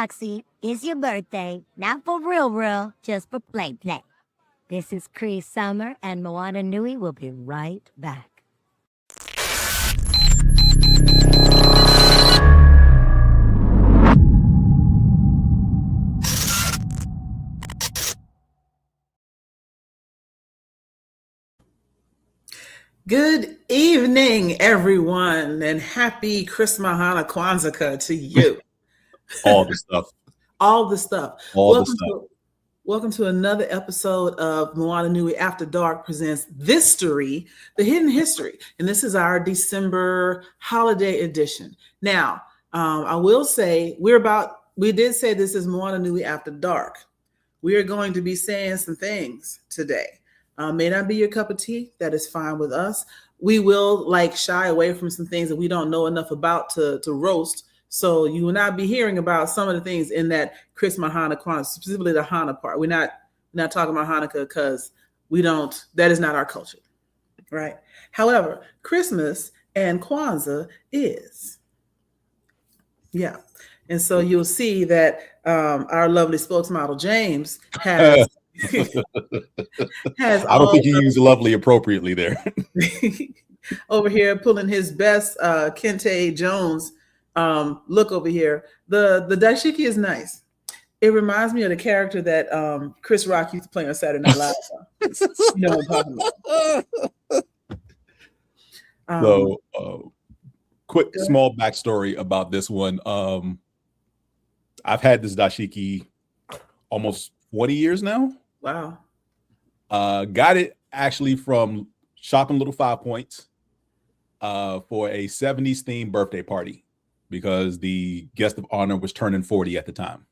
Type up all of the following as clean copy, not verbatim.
Roxy, it's your birthday. Not for real, just for play. This is Cree Summer, and Moana Nui will be right back. Good evening, everyone, and happy Chris Mahana Kwanzaa to you. All the stuff. All the stuff. All the stuff. Welcome to another episode of Moana Nui After Dark presents THIStory, the hidden history. And this is our December holiday edition. Now, I will say we did say this is Moana Nui After Dark. We are going to be saying some things today. May not be your cup of tea. That is fine with us. We will shy away from some things that we don't know enough about to roast. So you will not be hearing about some of the things in that Chris Mahana Kwanzaa, specifically the Hana part. We're not talking about Hanukkah because that is not our culture, right? However, Christmas and Kwanzaa is. Yeah. And so you'll see that our lovely spokesmodel, James, has... I don't think you used lovely appropriately there. Over here pulling his best Kente Jones look over here. The dashiki is nice. It reminds me of the character that Chris Rock used to play on Saturday Night Live. You know what I'm talking about. So quick small backstory about this one. I've had this dashiki almost 20 years now. Wow. Got it actually from Shopping Little 5 Points for a 70s themed birthday party because the guest of honor was turning 40 at the time.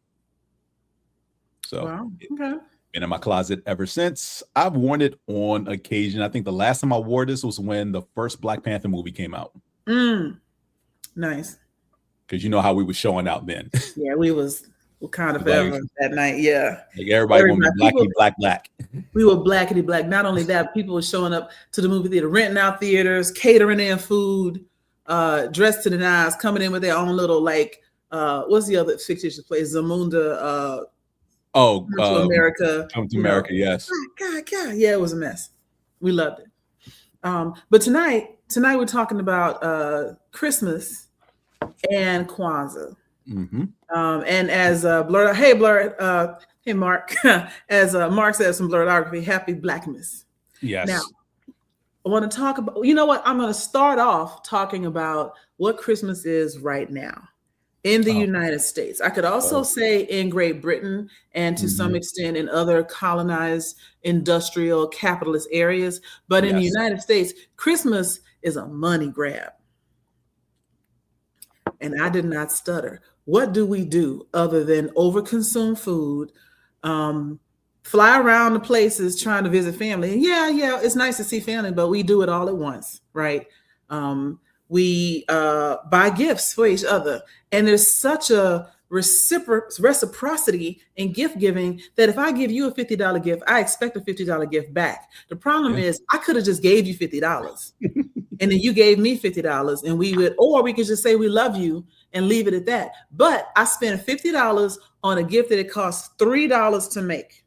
So wow. Okay. Been in my closet ever since. I've worn it on occasion. I think the last time I wore this was when the first Black Panther movie came out. Nice. Because you know how we were showing out then. Yeah, we kind of forever that night. Yeah. Everybody want to be black. We were blackety black. Not only that, people were showing up to the movie theater, renting out theaters, catering in food, dressed to the nines, coming in with their own little what's the other fictitious place? Zamunda. Come to America. Come to America, yes. God. Yeah, it was a mess. We loved it. But tonight we're talking about Christmas and Kwanzaa. Mm-hmm. And as Blurred, hey Mark, as Mark says from Blurredography, happy Blackmas. Yes. Now, I want to talk about, you know what? I'm going to start off talking about what Christmas is right now in the United States. I could also say in Great Britain and to some extent in other colonized industrial capitalist areas. But in the United States, Christmas is a money grab. And I did not stutter. What do we do other than overconsume food, fly around the places trying to visit family? Yeah, it's nice to see family, but we do it all at once, right? We buy gifts for each other. And there's such a reciprocity in gift giving that if I give you a $50 gift, I expect a $50 gift back. The problem is I could have just gave you $50 and then you gave me $50 and we could just say we love you and leave it at that. But I spent $50 on a gift that it costs $3 to make,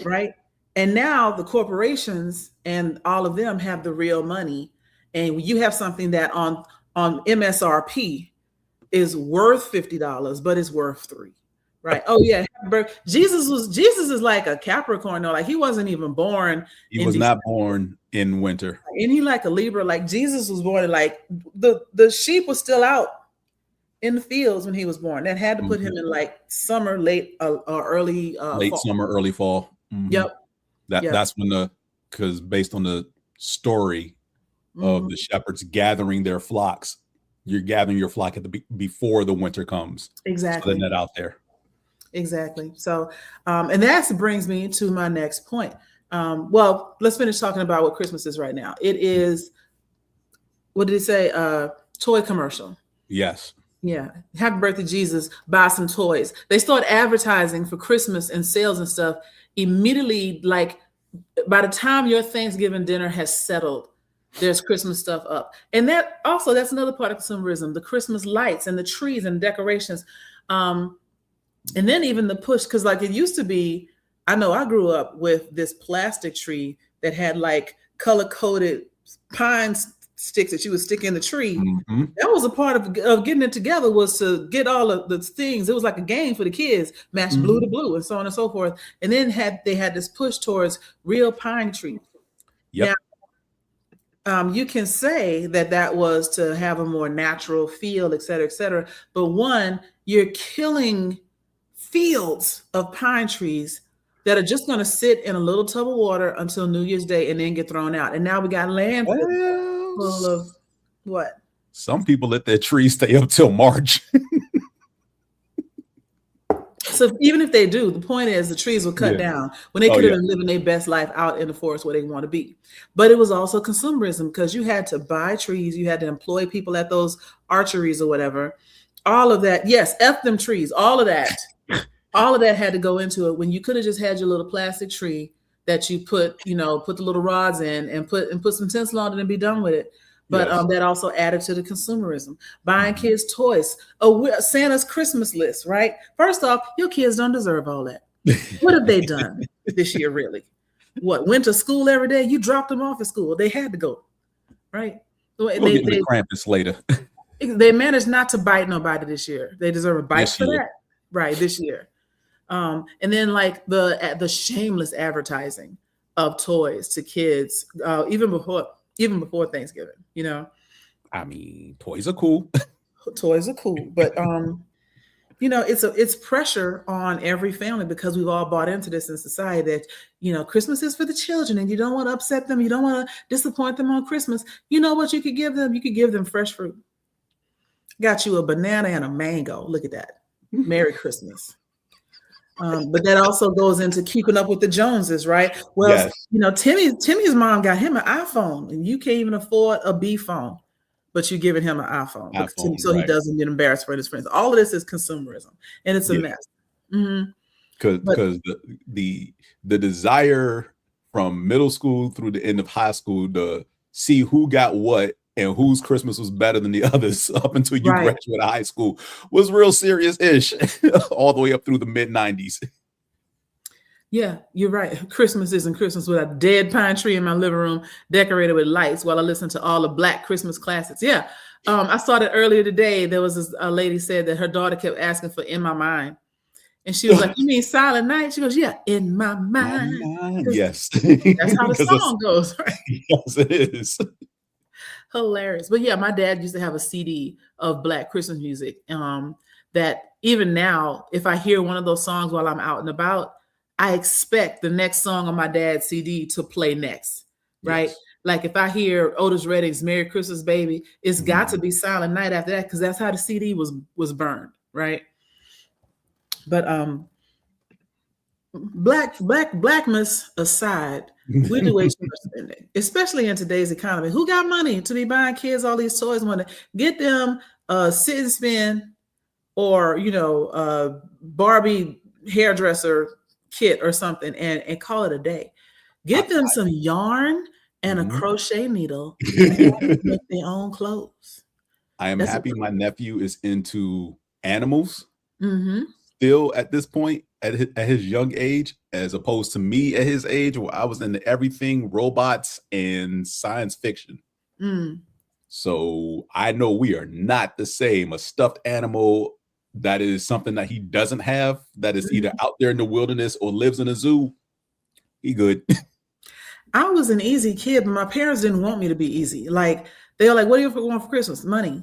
right? And now the corporations and all of them have the real money. And you have something that on MSRP is worth $50, but it's worth $3, right? Oh yeah, Jesus is like a Capricorn though. Like he wasn't even born. He was not born in winter. And he like a Libra. Like Jesus was born like the sheep was still out in the fields when he was born. That had to put him in summer, late or early late fall. Summer, early fall. Mm-hmm. Yep. That's when because based on the story of the shepherds gathering their flocks, you're gathering your flock before the winter comes. Exactly. So that out there. Exactly. So, and that brings me to my next point. Well, let's finish talking about what Christmas is right now. It is, what did he say? Toy commercial. Yes. Yeah. Happy birthday, Jesus. Buy some toys. They start advertising for Christmas and sales and stuff immediately. By the time your Thanksgiving dinner has settled, there's Christmas stuff up. And that's another part of consumerism, the Christmas lights and the trees and decorations. And then even the push, because like it used to be, I know I grew up with this plastic tree that had like color coded pine sticks that you would stick in the tree. Mm-hmm. That was a part of getting it together, was to get all of the things. It was like a game for the kids, match Mm-hmm. blue to blue and so on and so forth. And then they had this push towards real pine trees. Yep. Now, you can say that was to have a more natural feel, et cetera, et cetera. But one, you're killing fields of pine trees that are just going to sit in a little tub of water until New Year's Day and then get thrown out. And now we got landfills full of what? Some people let their trees stay up till March. So even if they do, the point is the trees were cut down when they could have been living their best life out in the forest where they want to be. But it was also consumerism, because you had to buy trees, you had to employ people at those archeries or whatever. All of that, yes, F them trees, all of that had to go into it, when you could have just had your little plastic tree that you put the little rods in and put some tinsel on it and be done with it. But that also added to the consumerism. Buying kids toys. Santa's Christmas list, right? First off, your kids don't deserve all that. What have they done this year, really? What, went to school every day? You dropped them off at school. They had to go, right? We'll get to the Krampus later. They managed not to bite nobody this year. They deserve a bite for that, right? This year. And then like the shameless advertising of toys to kids, even before Thanksgiving, I mean, toys are cool. Toys are cool, but it's pressure on every family, because we've all bought into this in society that Christmas is for the children and you don't want to upset them, you don't want to disappoint them on Christmas. You know what you could give them? You could give them fresh fruit. Got you a banana and a mango. Look at that. Merry Christmas. But that also goes into keeping up with the Joneses, right? Well, Timmy's mom got him an iPhone, and you can't even afford a B phone, but you're giving him an iPhone so he doesn't get embarrassed for his friends. All of this is consumerism, and it's a mess. Because the desire from middle school through the end of high school to see who got what and whose Christmas was better than the others up until you graduate high school was real serious-ish all the way up through the mid-90s. Yeah, you're right. Christmas isn't Christmas with a dead pine tree in my living room decorated with lights while I listen to all the Black Christmas classics. Yeah. I saw that earlier today. There was a lady said that her daughter kept asking for In My Mind. And she was like, "You mean Silent Night?" She goes, "Yeah, in my mind." Yes. That's how the song goes, right? Yes, it is. Hilarious. But yeah, my dad used to have a CD of Black Christmas music that even now, if I hear one of those songs while I'm out and about, I expect the next song on my dad's CD to play next, right? Yes. Like if I hear Otis Redding's Merry Christmas Baby, it's got to be Silent Night after that, because that's how the CD was burned, right? But blackness aside, we do way too much spending, especially in today's economy. Who got money to be buying kids all these toys? Want to get them sit and spin, or Barbie hairdresser kit or something, and call it a day. Get them some yarn and a crochet needle and make their own clothes. I am happy my nephew is into animals still at this point at his young age, as opposed to me at his age, where I was into everything robots and science fiction. So I know we are not the same. A stuffed animal that is something that he doesn't have, that is either out there in the wilderness or lives in a zoo, he good. I was an easy kid, but my parents didn't want me to be easy. Like, they were like, "What do you want for Christmas?" Money.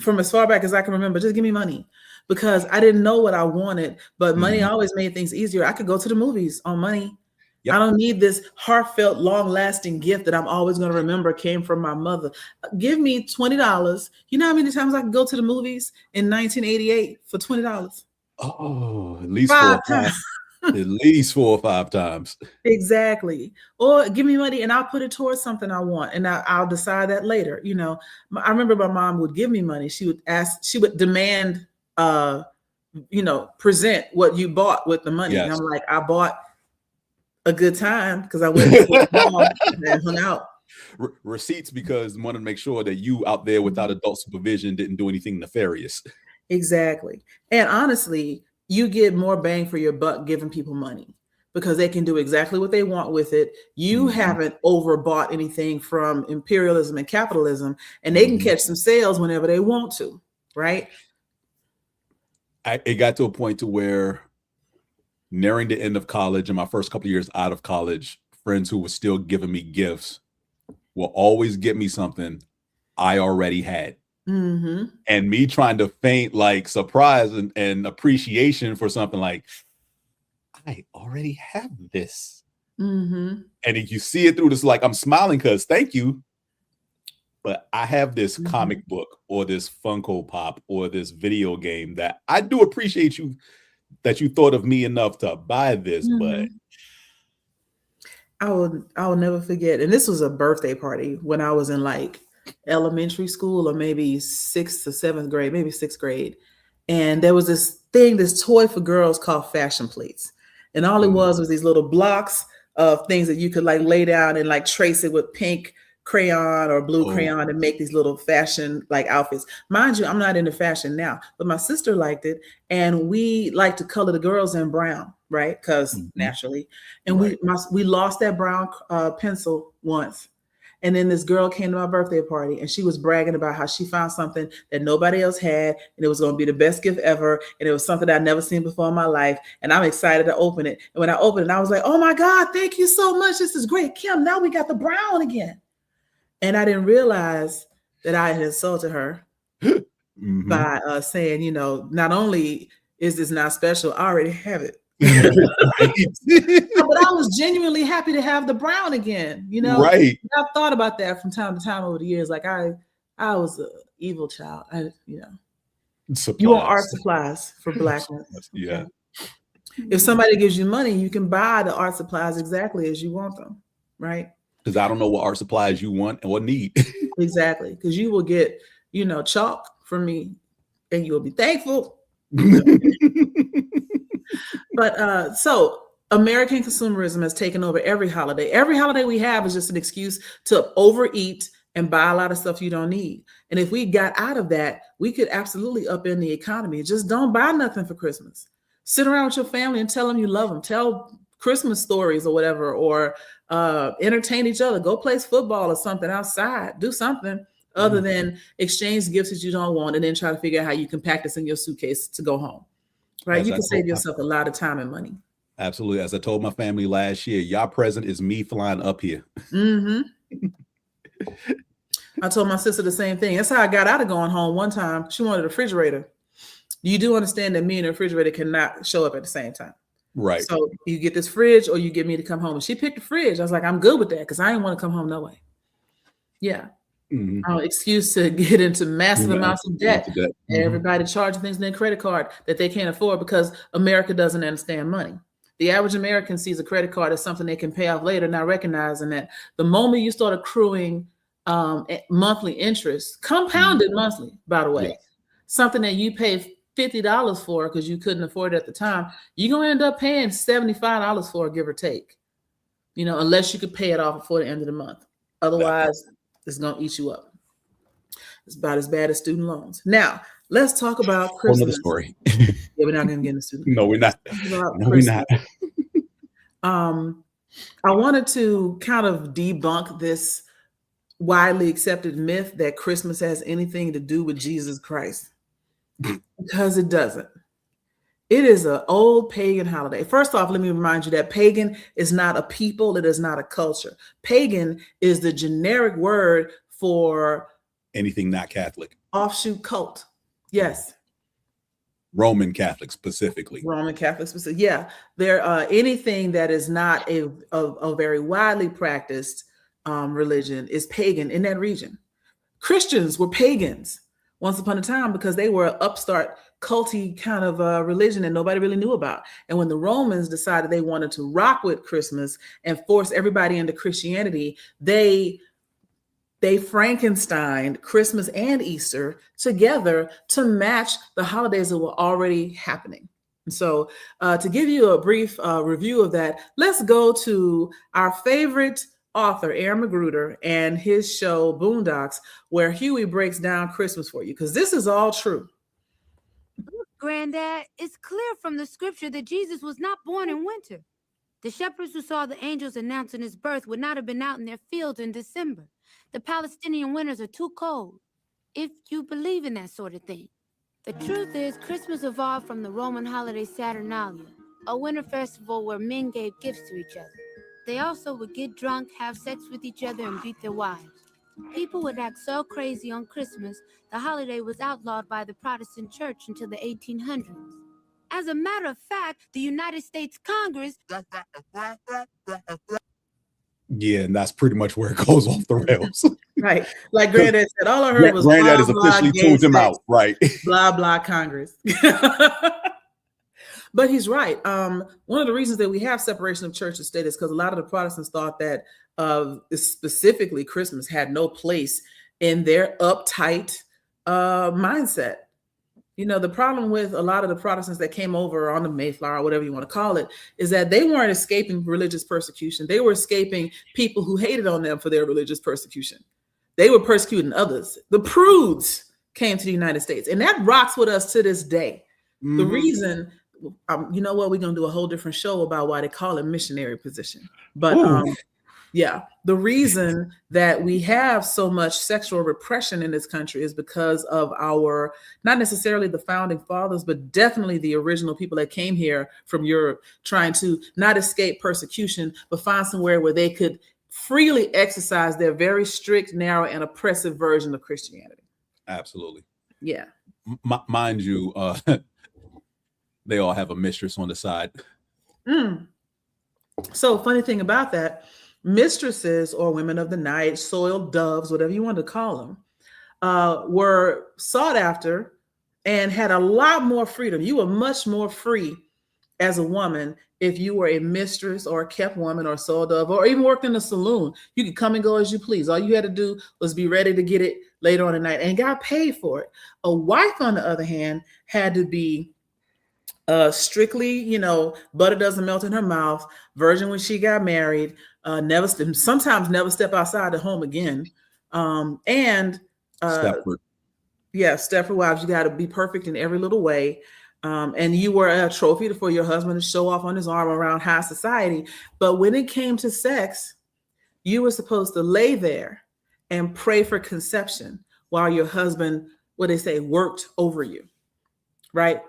From as far back as I can remember, just give me money. Because I didn't know what I wanted, but money always made things easier. I could go to the movies on money. Yep. I don't need this heartfelt, long-lasting gift that I'm always going to remember came from my mother. Give me $20. You know how many times I could go to the movies in 1988 for $20? Oh, at least 4 times. At least 4 or 5 times. Exactly. Or give me money and I'll put it towards something I want, and I'll decide that later. I remember my mom would give me money. She would demand, present what you bought with the money. Yes. And I'm like, I bought a good time because I went to the mall and hung out. Receipts, because I wanted to make sure that you out there without adult supervision didn't do anything nefarious. Exactly. And honestly, you get more bang for your buck giving people money because they can do exactly what they want with it. You haven't overbought anything from imperialism and capitalism, and they can catch some sales whenever they want to, right? It got to a point to where nearing the end of college and my first couple of years out of college, friends who were still giving me gifts will always get me something I already had. And me trying to feign like surprise and appreciation for something like, I already have this. And if you see it through this, like I'm smiling because thank you, but I have this comic book or this Funko Pop or this video game that I do appreciate you that you thought of me enough to buy this, but I will never forget. And this was a birthday party when I was in like elementary school or maybe 6th or 7th grade, maybe 6th grade. And there was this toy for girls called fashion plates. And all it was these little blocks of things that you could like lay down and like trace it with pink crayon or blue crayon and make these little fashion like outfits. Mind you, I'm not into fashion now, but my sister liked it. And we like to color the girls in brown, right? Because naturally. And we lost that brown pencil once. And then this girl came to my birthday party and she was bragging about how she found something that nobody else had. And it was going to be the best gift ever. And it was something I'd never seen before in my life. And I'm excited to open it. And when I opened it, I was like, oh my God, thank you so much. This is great. Kim, now we got the brown again. And I didn't realize that I had insulted her by saying, you know, not only is this not special, I already have it. But I was genuinely happy to have the brown again, you know. Right. I've thought about that from time to time over the years. Like I was an evil child. You want art supplies for Blackness. Yeah. If somebody gives you money, you can buy the art supplies exactly as you want them, right? Because I don't know what art supplies you want or need. Exactly. Because you will get, you know, chalk from me and you will be thankful. But so American consumerism has taken over every holiday. Every holiday we have is just an excuse to overeat and buy a lot of stuff you don't need. And if we got out of that, we could absolutely upend the economy. Just don't buy nothing for Christmas. Sit around with your family and tell them you love them. Tell Christmas stories or whatever, or entertain each other. Go play football or something outside. Do something other than exchange gifts that you don't want and then try to figure out how you can pack this in your suitcase to go home. Right? You can save yourself a lot of time and money. Absolutely. As I told my family last year, y'all present is me flying up here. I told my sister the same thing. That's how I got out of going home one time. She wanted a refrigerator. You do understand that me and the refrigerator cannot show up at the same time. Right. So you get this fridge or you get me to come home. And she picked the fridge. I was like, I'm good with that because I didn't want to come home no way. Yeah. Excuse to get into massive amounts of debt. Everybody charging things in their credit card that they can't afford because America doesn't understand money. The average American sees a credit card as something they can pay off later, not recognizing that the moment you start accruing monthly interest, compounded monthly, by the way, something that you pay $50 for because you couldn't afford it at the time, you're going to end up paying $75 for it, give or take, you know, unless you could pay it off before the end of the month. Otherwise, it's going to eat you up. It's about as bad as student loans. Now, let's talk about Christmas. Another story. Yeah, we're not going to get into student loans. No, we're not. No, we're not. I wanted to kind of debunk this widely accepted myth that Christmas has anything to do with Jesus Christ, because it doesn't. It is an old pagan holiday. First off, let me remind you that pagan is not a people. It is not a culture. Pagan is the generic word for anything not Catholic. Offshoot cult. Yes. Roman Catholic specifically. Roman Catholic specifically. Yeah. There anything that is not a very widely practiced religion is pagan in that region. Christians were pagans once upon a time because they were an upstart culty kind of religion that nobody really knew about. And when the Romans decided they wanted to rock with Christmas and force everybody into Christianity, they Frankensteined Christmas and Easter together to match the holidays that were already happening. And so to give you a brief review of that, let's go to our favorite author, Aaron Magruder, and his show Boondocks, where Huey breaks down Christmas for you, because this is all true. Granddad, it's clear from the scripture that Jesus was not born in winter. The shepherds who saw the angels announcing his birth would not have been out in their fields in December. The Palestinian winters are too cold, if you believe in that sort of thing. The truth is, Christmas evolved from the Roman holiday Saturnalia, a winter festival where men gave gifts to each other. They also would get drunk, have sex with each other, and beat their wives. People would act so crazy on Christmas, the holiday was outlawed by the Protestant Church until the 1800s. As a matter of fact, the United States Congress... Yeah, and that's pretty much where it goes off the rails. Right. Like Granddad said, all I heard was Granddad blah, has officially blah, tuned him sex, out. Right. blah, blah, Congress. But he's right. One of the reasons that we have separation of church and state is because a lot of the Protestants thought that specifically Christmas had no place in their uptight mindset. You know, the problem with a lot of the Protestants that came over on the Mayflower, or whatever you want to call it, is that they weren't escaping religious persecution. They were escaping people who hated on them for their religious persecution. They were persecuting others. The prudes came to the United States, and that rocks with us to this day. The reason, you know what, we're going to do a whole different show about why they call it missionary position. But yeah, the reason that we have so much sexual repression in this country is because of our, not necessarily the founding fathers, but definitely the original people that came here from Europe, trying to not escape persecution, but find somewhere where they could freely exercise their very strict, narrow, and oppressive version of Christianity. Absolutely. Yeah. Mind you, they all have a mistress on the side. So funny thing about that, mistresses or women of the night, soiled doves, whatever you want to call them, were sought after and had a lot more freedom. You were much more free as a woman if you were a mistress or a kept woman or soiled dove, or even worked in a saloon. You could come and go as you please. All you had to do was be ready to get it later on at night and got paid for it. A wife, on the other hand, had to be strictly, you know, butter doesn't melt in her mouth, virgin when she got married, sometimes never step outside the home again. And Stepford. Yeah, Stepford wives, you got to be perfect in every little way. And you were a trophy for your husband to show off on his arm around high society. But when it came to sex, you were supposed to lay there and pray for conception while your husband, what they say, worked over you, right?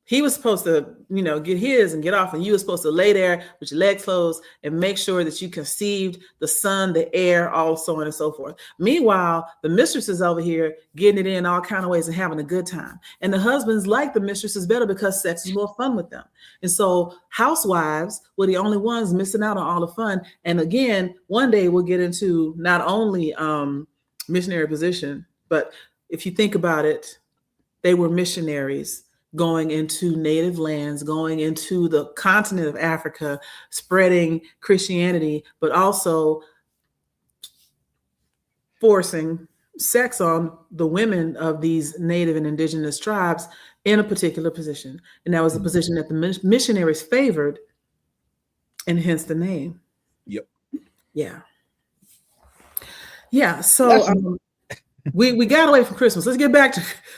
He was supposed to, you know, get his and get off, and you were supposed to lay there with your legs closed and make sure that you conceived the son, the heir, all so on and so forth. Meanwhile, the mistress is over here getting it in all kind of ways and having a good time. And the husbands like the mistresses better because sex is more fun with them. And so housewives were the only ones missing out on all the fun. And again, one day we'll get into not only missionary position, but if you think about it, they were missionaries going into native lands, going into the continent of Africa, spreading Christianity, but also forcing sex on the women of these native and indigenous tribes in a particular position. And that was the position that the missionaries favored, and hence the name. Yep. Yeah. Yeah. So we got away from Christmas. Let's get back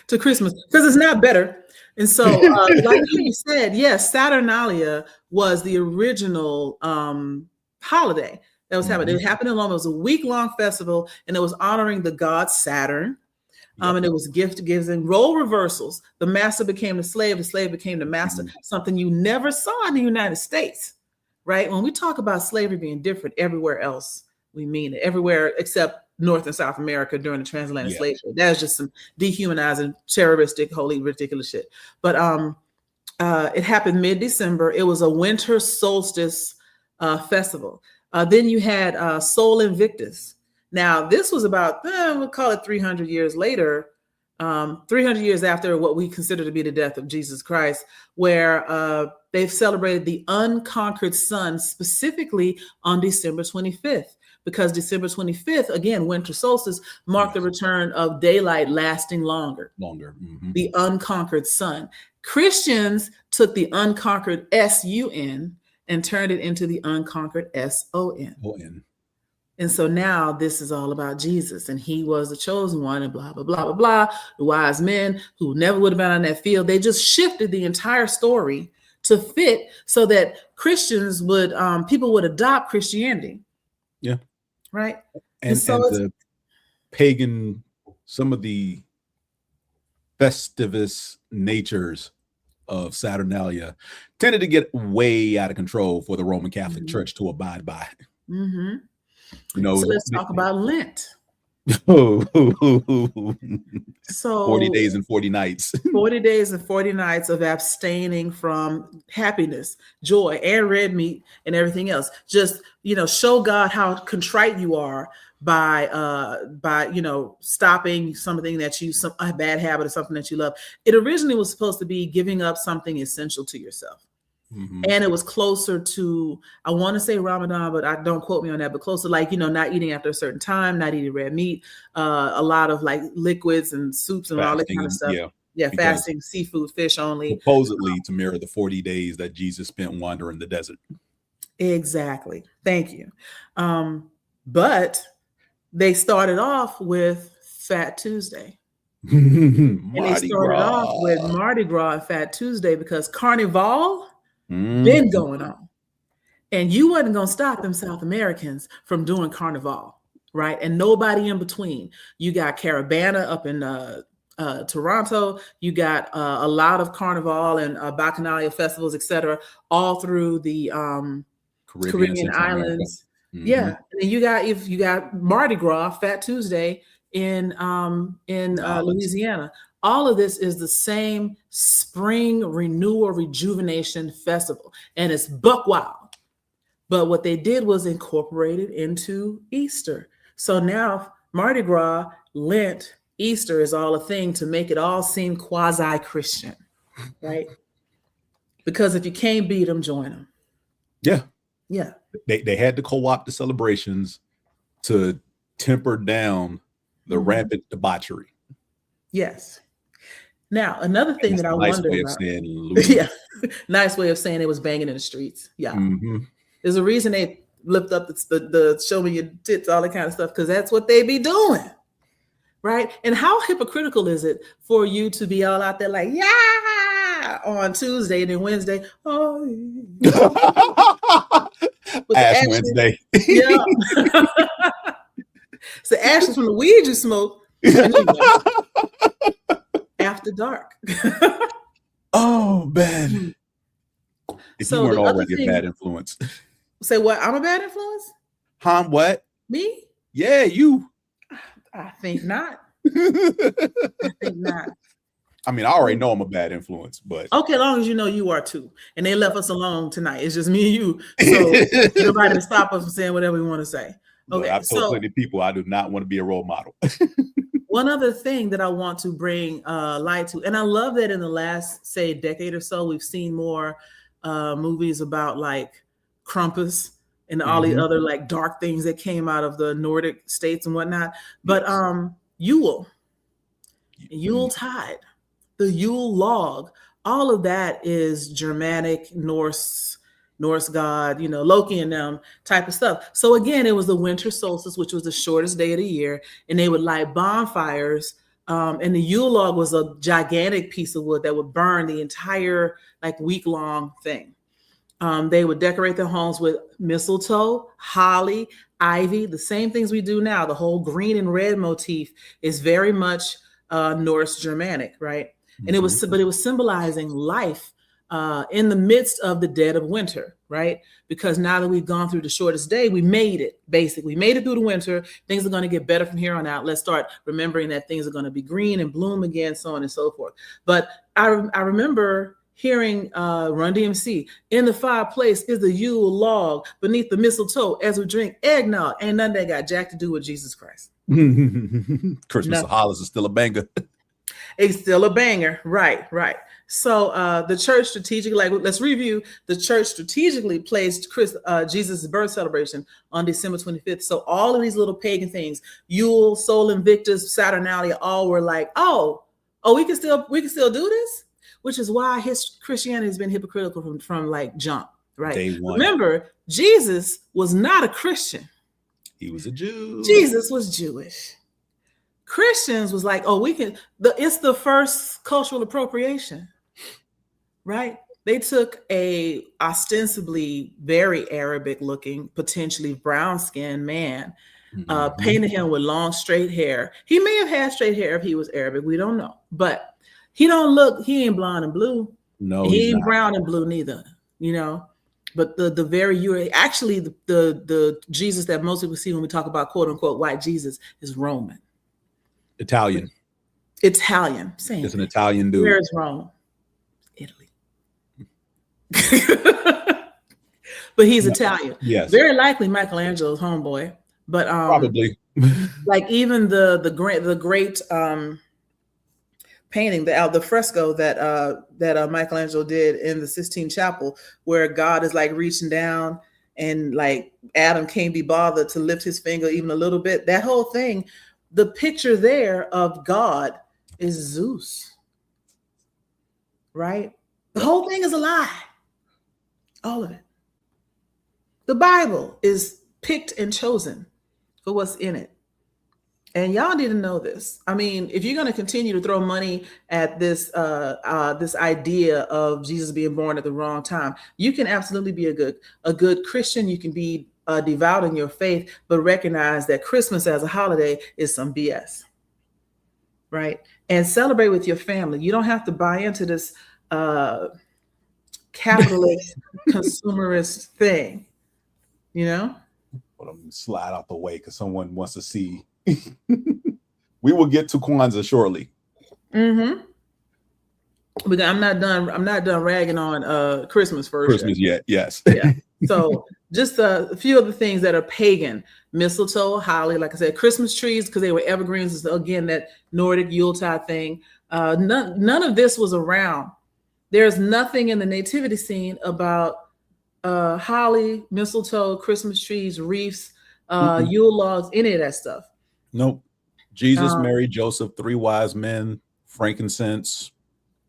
to Christmas, because it's not better. And so, like you said, yes, Saturnalia was the original holiday that was happening. It happened in Rome. It was a week-long festival, and it was honoring the god Saturn. And it was gift giving and role reversals. The master became the slave became the master, something you never saw in the United States, right? When we talk about slavery being different everywhere else, we mean it. Everywhere except North and South America during the transatlantic slave trade. That was just some dehumanizing, terroristic, wholly ridiculous shit. But it happened mid-December. It was a winter solstice festival. Then you had Sol Invictus. Now, this was about, we'll call it 300 years later, 300 years after what we consider to be the death of Jesus Christ, where they've celebrated the unconquered sun specifically on December 25th. Because December 25th, again, winter solstice, marked the return of daylight lasting longer. The unconquered sun. Christians took the unconquered S-U-N and turned it into the unconquered S-O-N. And so now this is all about Jesus, and he was the chosen one, and blah, blah, blah, blah, blah. The wise men who never would have been on that field, they just shifted the entire story to fit so that Christians would, people would adopt Christianity. Yeah. Right. And so the pagan, some of the festivus natures of Saturnalia tended to get way out of control for the Roman Catholic Church to abide by. Mm-hmm. You know, so let's talk about Lent. So 40 days and 40 nights. 40 days and 40 nights of abstaining from happiness, joy, and red meat and everything else. Just, show God how contrite you are by stopping something that a bad habit or something that you love. It originally was supposed to be giving up something essential to yourself. Mm-hmm. And it was closer to, I want to say Ramadan, but I don't quote me on that, but closer not eating after a certain time, not eating red meat, a lot of like liquids and soups and all that kind of stuff. Yeah, fasting, seafood, fish only. Supposedly to mirror the 40 days that Jesus spent wandering the desert. Exactly. Thank you. But they started off with Fat Tuesday. And they started off with Mardi Gras and Fat Tuesday because Carnival been going on. And you wasn't going to stop them South Americans from doing Carnival, right? And nobody in between. You got Caravana up in Toronto. You got a lot of Carnival and Bacchanalia festivals, etc., all through the Caribbean islands. Mm-hmm. Yeah. And then you got Mardi Gras, Fat Tuesday in Louisiana. All of this is the same spring renewal rejuvenation festival, and it's buck wild. But what they did was incorporate it into Easter. So now Mardi Gras, Lent, Easter is all a thing to make it all seem quasi-Christian, right? Because if you can't beat them, join them. Yeah. Yeah. They had to co-opt the celebrations to temper down the rampant debauchery. Yes. Now, another thing that I wonder about. Nice way of saying it was banging in the streets. Yeah. Mm-hmm. There's a reason they lift up the show me your tits, all that kind of stuff, because that's what they be doing. Right. And how hypocritical is it for you to be all out there like, yeah, on Tuesday and then Wednesday? Oh, Ash Wednesday. Yeah. So ashes from the weed you smoke. After dark. Oh, man. If you weren't already a bad influence. Say what? I'm a bad influence? What? Me? Yeah, you. I think not. I think not. I mean, I already know I'm a bad influence, but okay, as long as you know you are too. And they left us alone tonight. It's just me and you. So nobody to stop us from saying whatever we want to say. Okay. I've told plenty of people I do not want to be a role model. One other thing that I want to bring light to, and I love that in the last, say, decade or so, we've seen more movies about like Krampus and all the other like dark things that came out of the Nordic states and whatnot. But Yule Tide, the Yule log, all of that is Germanic, Norse god, Loki and them type of stuff. So again, it was the winter solstice, which was the shortest day of the year, and they would light bonfires. And the Yule log was a gigantic piece of wood that would burn the entire like week-long thing. They would decorate their homes with mistletoe, holly, ivy, the same things we do now. The whole green and red motif is very much Norse Germanic, right? Mm-hmm. And it was symbolizing life in the midst of the dead of winter, right? Because now that we've gone through the shortest day, we made it, basically. We made it through the winter. Things are going to get better from here on out. Let's start remembering that things are going to be green and bloom again, so on and so forth. But I remember hearing Run DMC, in the fireplace is the Yule log beneath the mistletoe as we drink eggnog. Ain't nothing that got jack to do with Jesus Christ. Christmas of Hollis is still a banger. It's still a banger. Right. So the church strategically, let's review. The church strategically placed Jesus' birth celebration on December 25th. So all of these little pagan things, Yule, Sol Invictus, Saturnalia, all were like, oh, we can still do this, which is why Christianity has been hypocritical from like jump. Right. Day one. Remember, Jesus was not a Christian. He was a Jew. Jesus was Jewish. Christians was like, oh, it's the first cultural appropriation, right? They took a ostensibly very Arabic looking, potentially brown skinned man, painted him with long straight hair. He may have had straight hair if he was Arabic. We don't know, but he ain't blonde and blue. No, he ain't not. brown and blue neither, but the Jesus that most people see when we talk about quote unquote white Jesus is Roman. Italian. Same. It's an Italian dude. Where is Rome? Italy. But he's Italian. Yes. Very likely Michelangelo's homeboy. But probably. Like even the great painting, the fresco that Michelangelo did in the Sistine Chapel, where God is like reaching down and like Adam can't be bothered to lift his finger even a little bit. That whole thing, the picture there of God is Zeus, right? The whole thing is a lie. All of it. The Bible is picked and chosen for what's in it. And y'all need to know this. I mean, if you're going to continue to throw money at this idea of Jesus being born at the wrong time, you can absolutely be a good Christian. You can be devout in your faith, but recognize that Christmas as a holiday is some BS, right? And celebrate with your family. You don't have to buy into this capitalist consumerist thing, But I'm slide out the way because someone wants to see. We will get to Kwanzaa shortly. Mm-hmm. But I'm not done ragging on Christmas first. Christmas yet? Yes. Yeah. So just a few of the things that are pagan: mistletoe, holly, like I said, Christmas trees because they were evergreens. So again, that Nordic Yuletide thing. None of this was around. There's nothing in the nativity scene about holly, mistletoe, Christmas trees, wreaths, Yule logs, any of that stuff. Nope. Jesus, Mary, Joseph, 3 wise men, frankincense,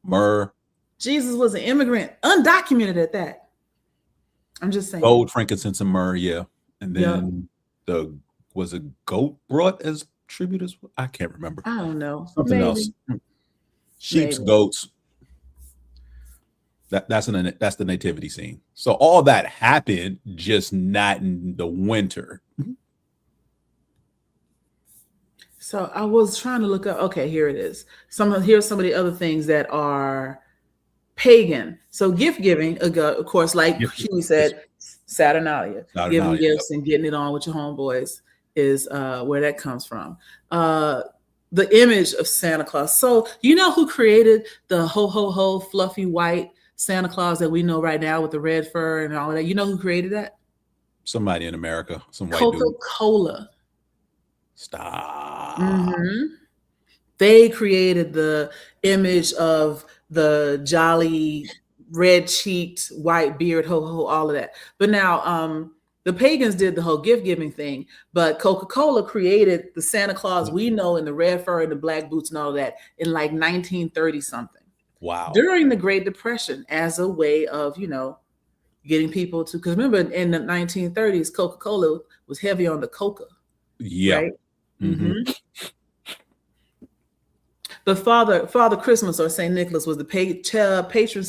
myrrh. Jesus was an immigrant, undocumented at that. I'm just saying. Gold, frankincense, and myrrh, yeah. And then was a goat brought as tribute as well? I can't remember. I don't know. Something else. Sheep's, goats. That's the nativity scene. So all that happened, just not in the winter. So I was trying to look up. Okay, here it is. Here's some of the other things that are pagan. So gift giving, of course, like Huey said, Saturnalia, giving gifts and getting it on with your homeboys is where that comes from. The image of Santa Claus. So you know who created the ho ho ho fluffy white Santa Claus that we know right now with the red fur and all of that? You know who created that? Somebody in America, some white dude. Coca-Cola. Stop. Mm-hmm. They created the image of the jolly red-cheeked white beard, ho ho, all of that. But now the pagans did the whole gift giving thing, but Coca-Cola created the Santa Claus we know in the red fur and the black boots and all of that in like 1930 something. Wow. During the Great Depression, as a way of getting people to, because remember in the 1930s, Coca-Cola was heavy on the coca. Yeah. Right? Mm-hmm. But Father Christmas, or Saint Nicholas, was the patron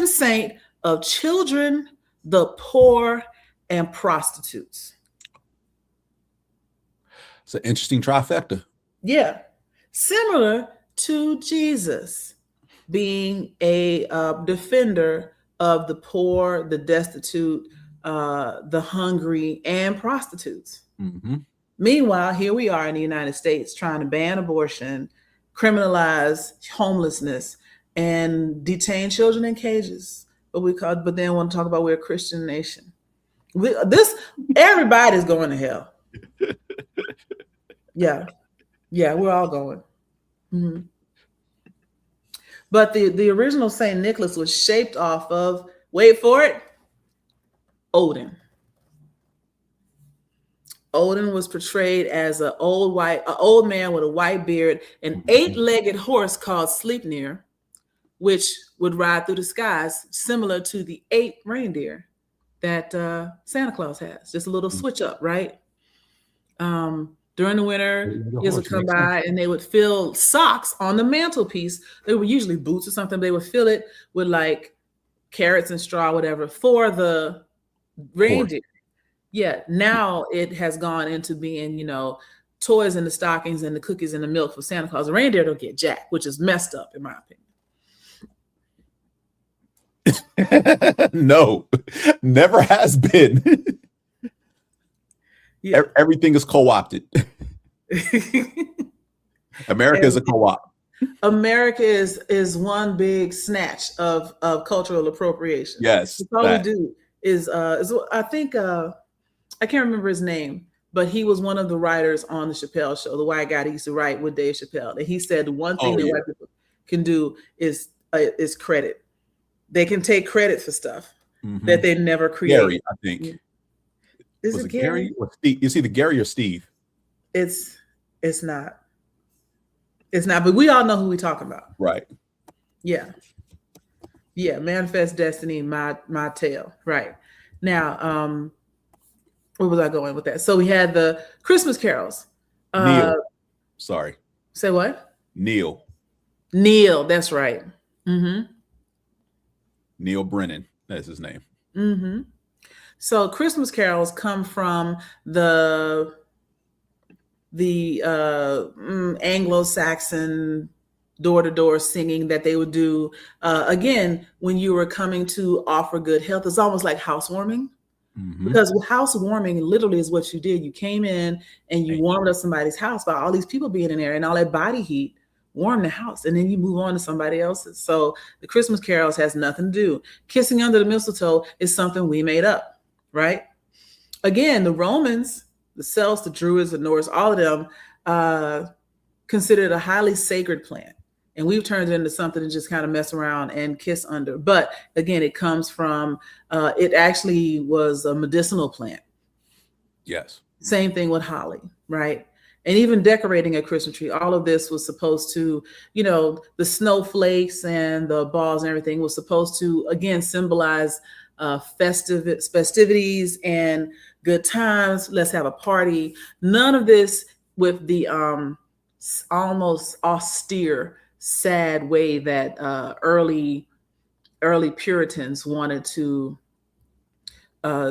saint of children, the poor, and prostitutes. It's an interesting trifecta. Yeah, similar to Jesus being a defender of the poor, the destitute, the hungry, and prostitutes. Mm-hmm. Meanwhile, here we are in the United States trying to ban abortion, criminalize homelessness, and detain children in cages. But then want to talk about we're a Christian nation. Everybody's going to hell. Yeah, we're all going. Mm-hmm. But the original Saint Nicholas was shaped off of, wait for it, Odin. Odin was portrayed as an old man with a white beard, an 8-legged horse called Sleipnir, which would ride through the skies, similar to the 8 reindeer that Santa Claus has. Just a little switch up, right? during the winter, The kids would horse come makes by and they would fill socks on the mantelpiece. They were usually boots or something. They would fill it with like carrots and straw, whatever, for the reindeer. Yeah. Now it has gone into being, you know, toys in the stockings and the cookies and the milk for Santa Claus. The reindeer don't get jack, which is messed up in my opinion. No, never has been. Yeah. Everything is co-opted. America is a co-op. America is one big snatch of cultural appropriation. Yes. That's all we do is I think I can't remember his name, but he was one of the writers on the Chappelle Show, the white guy that used to write with Dave Chappelle. And he said the one thing that white people can do is credit. They can take credit for stuff that they never created. Gary, I think. Is it Gary? Or Steve? Is either Gary or Steve? It's not. It's not, but we all know who we're talking about. Right. Yeah. Yeah. Manifest Destiny, my tale. Right. Now, where was I going with that? So we had the Christmas carols. Neil. Sorry. Say what? Neil. That's right. Neil Brennan. That's his name. So Christmas carols come from the Anglo-Saxon door-to-door singing that they would do again when you were coming to offer good health. It's almost like housewarming, because housewarming literally is what you did. You came in and you warmed up somebody's house by all these people being in there, and all that body heat warm the house, and then you move on to somebody else's. So the Christmas carols has nothing to do. Kissing under the mistletoe is something we made up, right? Again, the Romans, the Celts, the Druids, the Norse, all of them considered a highly sacred plant. And we've turned it into something to just kind of mess around and kiss under. But again, it comes from, it actually was a medicinal plant. Yes. Same thing with holly, right? And even decorating a Christmas tree, all of this was supposed to, you know, the snowflakes and the balls and everything was supposed to, again, symbolize festivities and good times. Let's have a party. None of this with the almost austere, sad way that early Puritans wanted to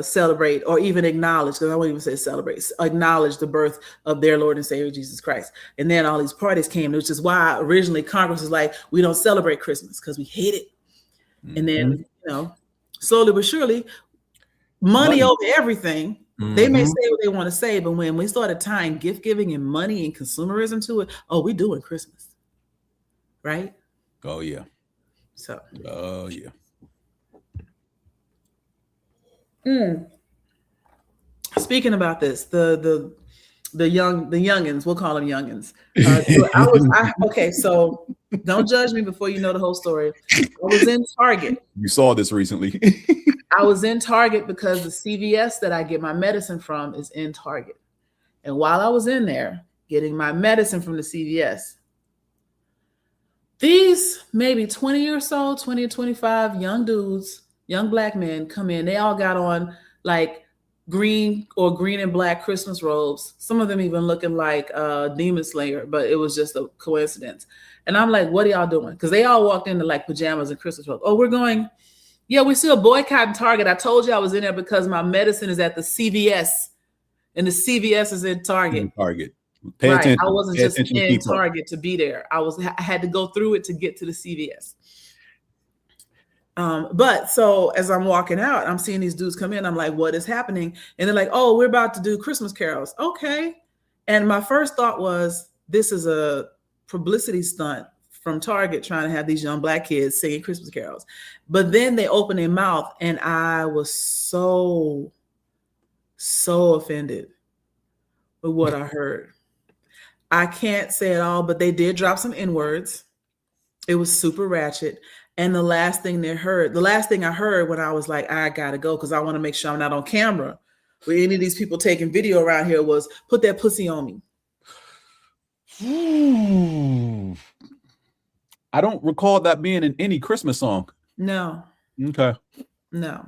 celebrate, or even acknowledge, because I won't even say celebrate, acknowledge the birth of their Lord and Savior Jesus Christ. And then all these parties came, which is why originally Congress was like, we don't celebrate Christmas because we hate it. And then, you know, slowly but surely, money over everything. They may say what they want to say, but when we started tying gift giving and money and consumerism to it, oh, we're doing Christmas, right? Oh yeah. So. Oh yeah. Speaking about this, the youngins, we'll call them youngins. Okay, so don't judge me before you know the whole story. I was in Target. You saw this recently. I was in Target because the CVS that I get my medicine from is in Target. And while I was in there getting my medicine from the CVS, these maybe 20 or 25 young dudes, young black men come in. They all got on like green and black Christmas robes. Some of them even looking like Demon Slayer, but it was just a coincidence. And I'm like, what are y'all doing? Because they all walked into like pajamas and Christmas robes. Oh, we're going, yeah, we're still boycotting Target. I told you I was in there because my medicine is at the CVS, and the CVS is in Target. Pay attention. I wasn't just in Target to be there. I had to go through it to get to the CVS. But so as I'm walking out, I'm seeing these dudes come in. I'm like, what is happening? And they're like, oh, we're about to do Christmas carols. Okay. And my first thought was, this is a publicity stunt from Target trying to have these young black kids singing Christmas carols. But then they opened their mouth and I was so offended with what I heard. I can't say it all, but they did drop some N-words. It was super ratchet. And the last thing I heard when I was like, I gotta go because I want to make sure I'm not on camera with any of these people taking video around here, was put that pussy on me. I don't recall that being in any Christmas song. No. Okay. No.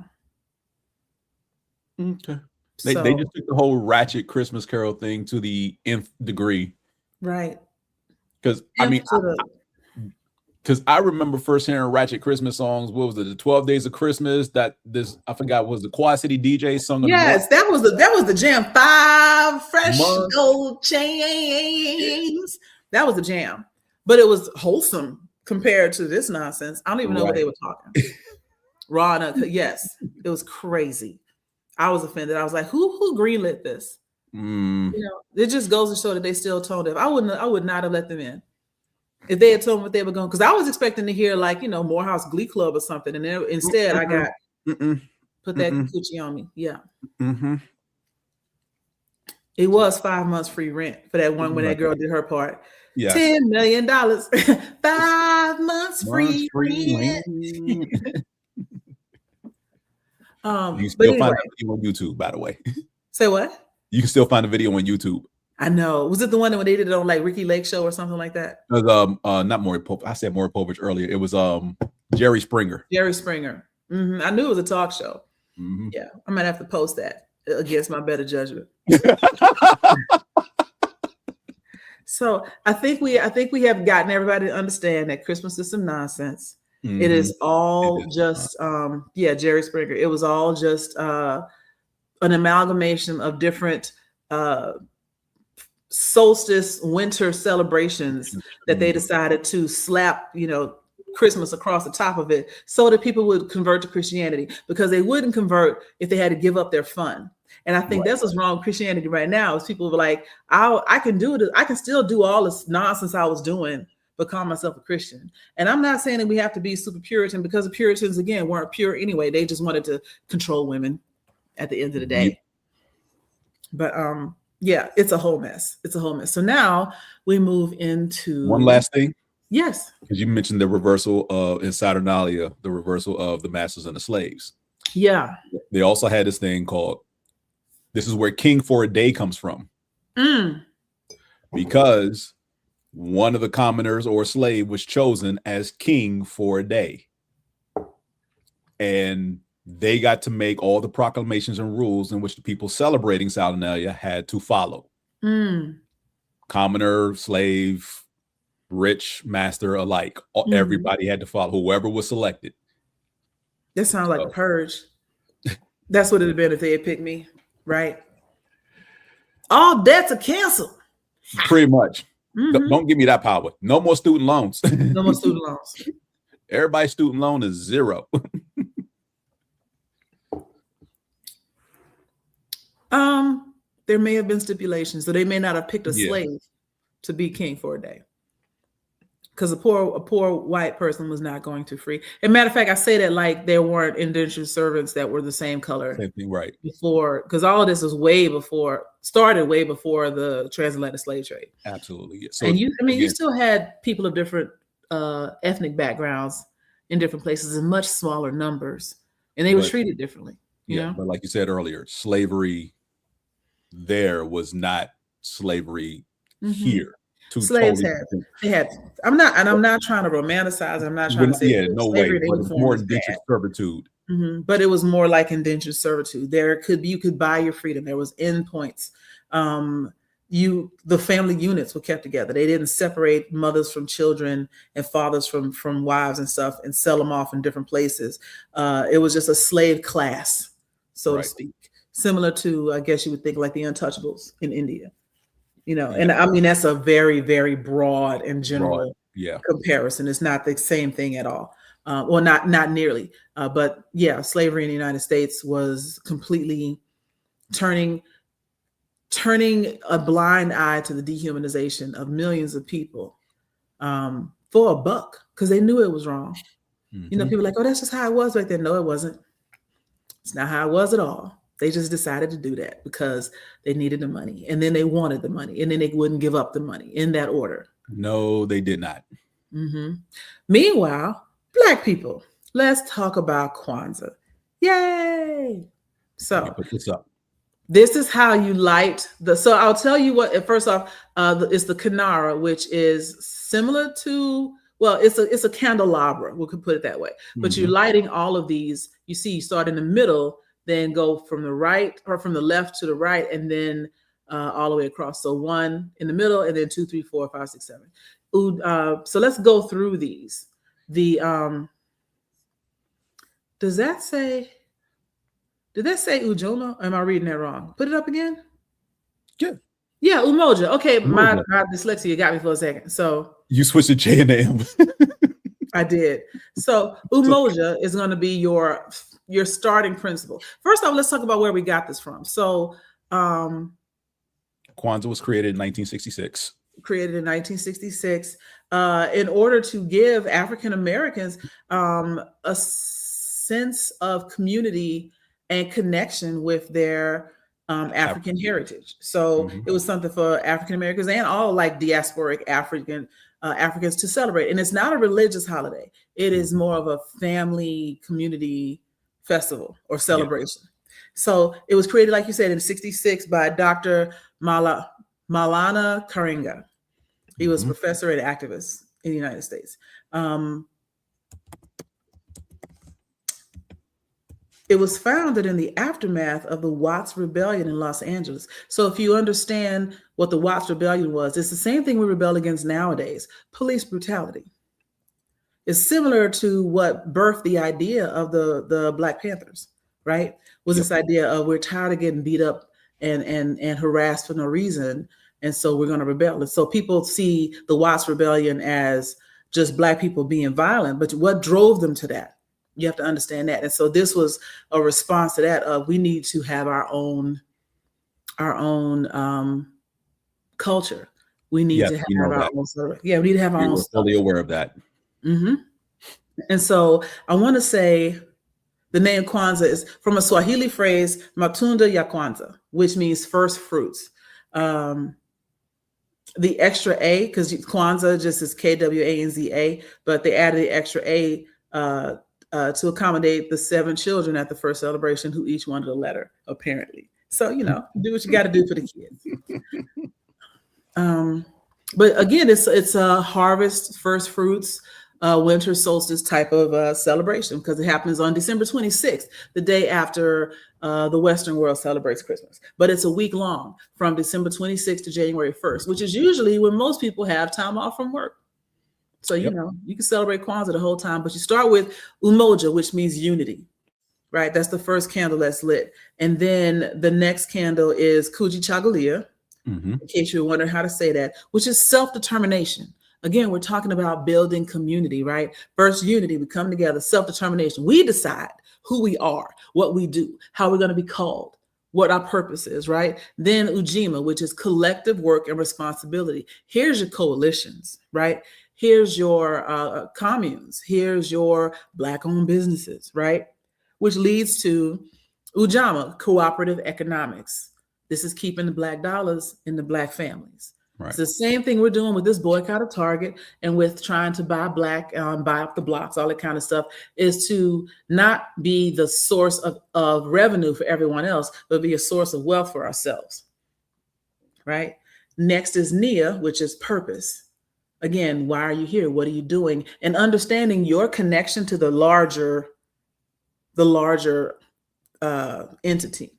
Okay. They So, just took the whole ratchet Christmas Carol thing to the nth degree. right. Because I mean, To the- because I remember first hearing ratchet Christmas songs. What was it? The 12 Days of Christmas. I forgot, was the Quad City DJ song. Yes, that was the jam. 5 fresh Month. gold chains. That was the jam, but it was wholesome compared to this nonsense. I don't even know what they were talking. Raw, yes, it was crazy. I was offended. I was like, who greenlit this? You know, it just goes to show that they still tone deaf. I would not have let them in if they had told me what they were going. Because I was expecting to hear like, you know, Morehouse Glee Club or something, and then instead I got put that coochie on me. Yeah. It was 5 months free rent for that one when that girl did her part. Yeah. $10 million. 5 months free rent. You can still find the video on YouTube, by the way. Say what? You can still find the video on YouTube. I know. Was it the one when they did it on like Ricky Lake Show or something like that? It was not Maury Povich. I said Maury Povich earlier. It was Jerry Springer. Jerry Springer. I knew it was a talk show. Yeah, I might have to post that against my better judgment. So I think we have gotten everybody to understand that Christmas is some nonsense. It is all just Jerry Springer. It was all just an amalgamation of different solstice winter celebrations that they decided to slap, you know, Christmas across the top of it so that people would convert to Christianity, because they wouldn't convert if they had to give up their fun. And I think that's what's wrong with Christianity right now is people are like, I can do it. I can still do all this nonsense I was doing, but call myself a Christian. And I'm not saying that we have to be super Puritan, because the Puritans, again, weren't pure anyway. They just wanted to control women at the end of the day. But yeah, it's a whole mess. It's a whole mess. So now we move into one last thing. Yes. Because you mentioned the reversal of in Saturnalia, the reversal of the masters and the slaves. Yeah. They also had this thing called, this is where king for a day comes from. Because one of the commoners or slave was chosen as king for a day. And they got to make all the proclamations and rules in which the people celebrating Saturnalia had to follow. Commoner, slave, rich, master alike. Everybody had to follow, whoever was selected. That sounds like a purge. That's what it'd have been if they had picked me, right? All debts are canceled. Pretty much. Don't give me that power. No more student loans. No more student loans. Everybody's student loan is 0. There may have been stipulations, so they may not have picked a slave to be king for a day, because a poor white person was not going to free. As a matter of fact, I say that like there weren't indentured servants that were the same color. Same thing, right? Before, because all of this was started way before the transatlantic slave trade. Absolutely. Yeah. So, and you still had people of different ethnic backgrounds in different places in much smaller numbers, and they were treated differently. You know? But like you said earlier, slavery there was not slavery here. Slaves had. I'm not trying to romanticize. I'm not trying to say no way. But it was more indentured servitude. But it was more like indentured servitude. You could buy your freedom. There was endpoints. The family units were kept together. They didn't separate mothers from children and fathers from wives and stuff and sell them off in different places. It was just a slave class, so to speak, similar to, I guess you would think, like the Untouchables in India. You know, and I mean, that's a very, very broad and general comparison. It's not the same thing at all. Well, not nearly. But yeah, slavery in the United States was completely turning a blind eye to the dehumanization of millions of people for a buck, because they knew it was wrong. You know, people are like, oh, that's just how it was back then. No, it wasn't. It's not how it was at all. They just decided to do that because they needed the money, and then they wanted the money, and then they wouldn't give up the money in that order. No, they did not. Meanwhile, Black people, let's talk about Kwanzaa. Yay! So put this up. This is how you light so I'll tell you what, first off, it's the Kinara, which is similar to, well, it's a candelabra, we could put it that way. But you're lighting all of these. You see, you start in the middle, then go from the right or from the left to the right, and then all the way across. So 1 in the middle, and then 2, 3, 4, 5, 6, 7. So let's go through these. The does that say? Did that say Ujoma? Am I reading that wrong? Put it up again. Yeah, Umoja. Okay, my dyslexia got me for a second. So you switched the J and the M. I did. So Umoja is going to be your starting principle. First off, let's talk about where we got this from. So Kwanzaa was created in 1966. Created in 1966 in order to give African Americans a sense of community and connection with their African heritage. So it was something for African Americans and all like diasporic Africans to celebrate. And it's not a religious holiday. It is more of a family community festival or celebration. Yeah. So it was created, like you said, in 66 by Dr. Moana Karenga. He was a professor and activist in the United States. It was founded in the aftermath of the Watts Rebellion in Los Angeles. So if you understand what the Watts Rebellion was, it's the same thing we rebel against nowadays, police brutality. It's similar to what birthed the idea of the Black Panthers, right? Was this idea of we're tired of getting beat up and harassed for no reason, and so we're going to rebel. And so people see the Watts Rebellion as just Black people being violent, but what drove them to that? You have to understand that. And so this was a response to that of we need to have our own culture. We need to have our own. Yeah, we need to have our own. We're fully aware of that. And so I want to say the name Kwanzaa is from a Swahili phrase, matunda ya kwanza, which means first fruits. The extra A, because Kwanzaa just is Kwanza, but they added the extra A to accommodate the 7 children at the first celebration who each wanted a letter, apparently. So, do what you got to do for the kids. But again, it's a harvest, first fruits, winter solstice type of celebration because it happens on December 26th, the day after the Western world celebrates Christmas. But it's a week long from December 26th to January 1st, which is usually when most people have time off from work. So, you can celebrate Kwanzaa the whole time, but you start with Umoja, which means unity, right? That's the first candle that's lit. And then the next candle is Kujichagulia, in case you were wondering how to say that, which is self-determination. Again, we're talking about building community, right? First unity, we come together, self-determination. We decide who we are, what we do, how we're going to be called, what our purpose is, right? Then Ujima, which is collective work and responsibility. Here's your coalitions, right? Here's your communes. Here's your Black-owned businesses, right? Which leads to Ujama, cooperative economics. This is keeping the Black dollars in the Black families. Right. It's the same thing we're doing with this boycott of Target and with trying to buy Black, buy up the blocks, all that kind of stuff, is to not be the source of revenue for everyone else, but be a source of wealth for ourselves, right? Next is Nia, which is purpose. Again, why are you here? What are you doing? And understanding your connection to the larger entity.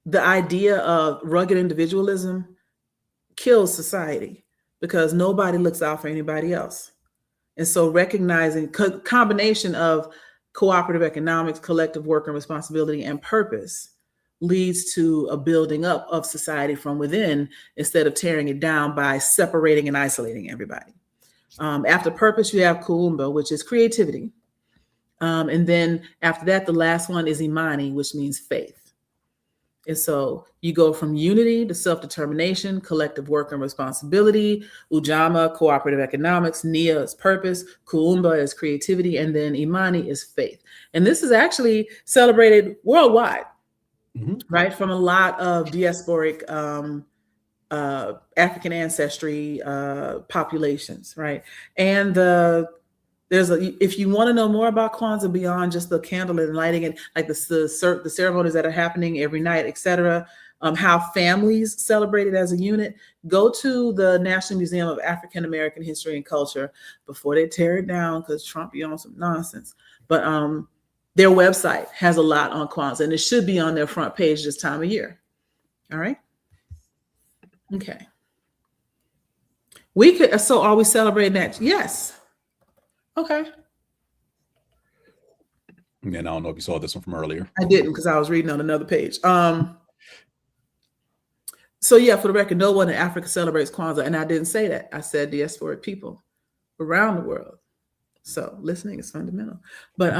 The idea of rugged individualism kills society because nobody looks out for anybody else. And so recognizing combination of cooperative economics, collective work and responsibility, and purpose leads to a building up of society from within instead of tearing it down by separating and isolating everybody. After purpose, you have Kuumba, which is creativity. And then after that, the last one is Imani, which means faith. And so you go from unity to self-determination, collective work and responsibility, Ujama, cooperative economics, Nia is purpose, Kuumba is creativity, and then Imani is faith. And this is actually celebrated worldwide, right? From a lot of diasporic African ancestry populations, right? And if you want to know more about Kwanzaa beyond just the candle and lighting and like the ceremonies that are happening every night, et cetera, how families celebrate it as a unit, go to the National Museum of African American History and Culture before they tear it down because Trump be on some nonsense. But their website has a lot on Kwanzaa, and it should be on their front page this time of year. All right. Okay. We could, so are we celebrating that? Yes. Okay. And I don't know if you saw this one from earlier. I didn't, because I was reading on another page. So yeah, for the record, no one in Africa celebrates Kwanzaa, and I didn't say that. I said diasporic people around the world. So listening is fundamental. But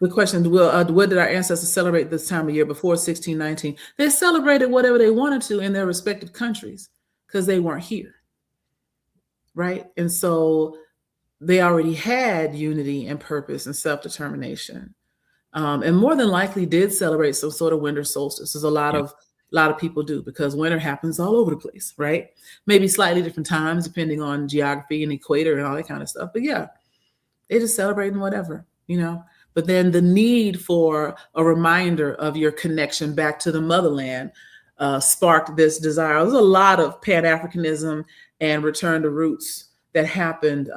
the question, what did our ancestors celebrate this time of year before 1619? They celebrated whatever they wanted to in their respective countries because they weren't here, right? And so they already had unity and purpose and self-determination, and more than likely did celebrate some sort of winter solstice, as a lot of people do, because winter happens all over the place, right? Maybe slightly different times depending on geography and equator and all that kind of stuff. But yeah, they just celebrating whatever, you know. But then the need for a reminder of your connection back to the motherland sparked this desire. There's a lot of Pan-Africanism and return to roots that happened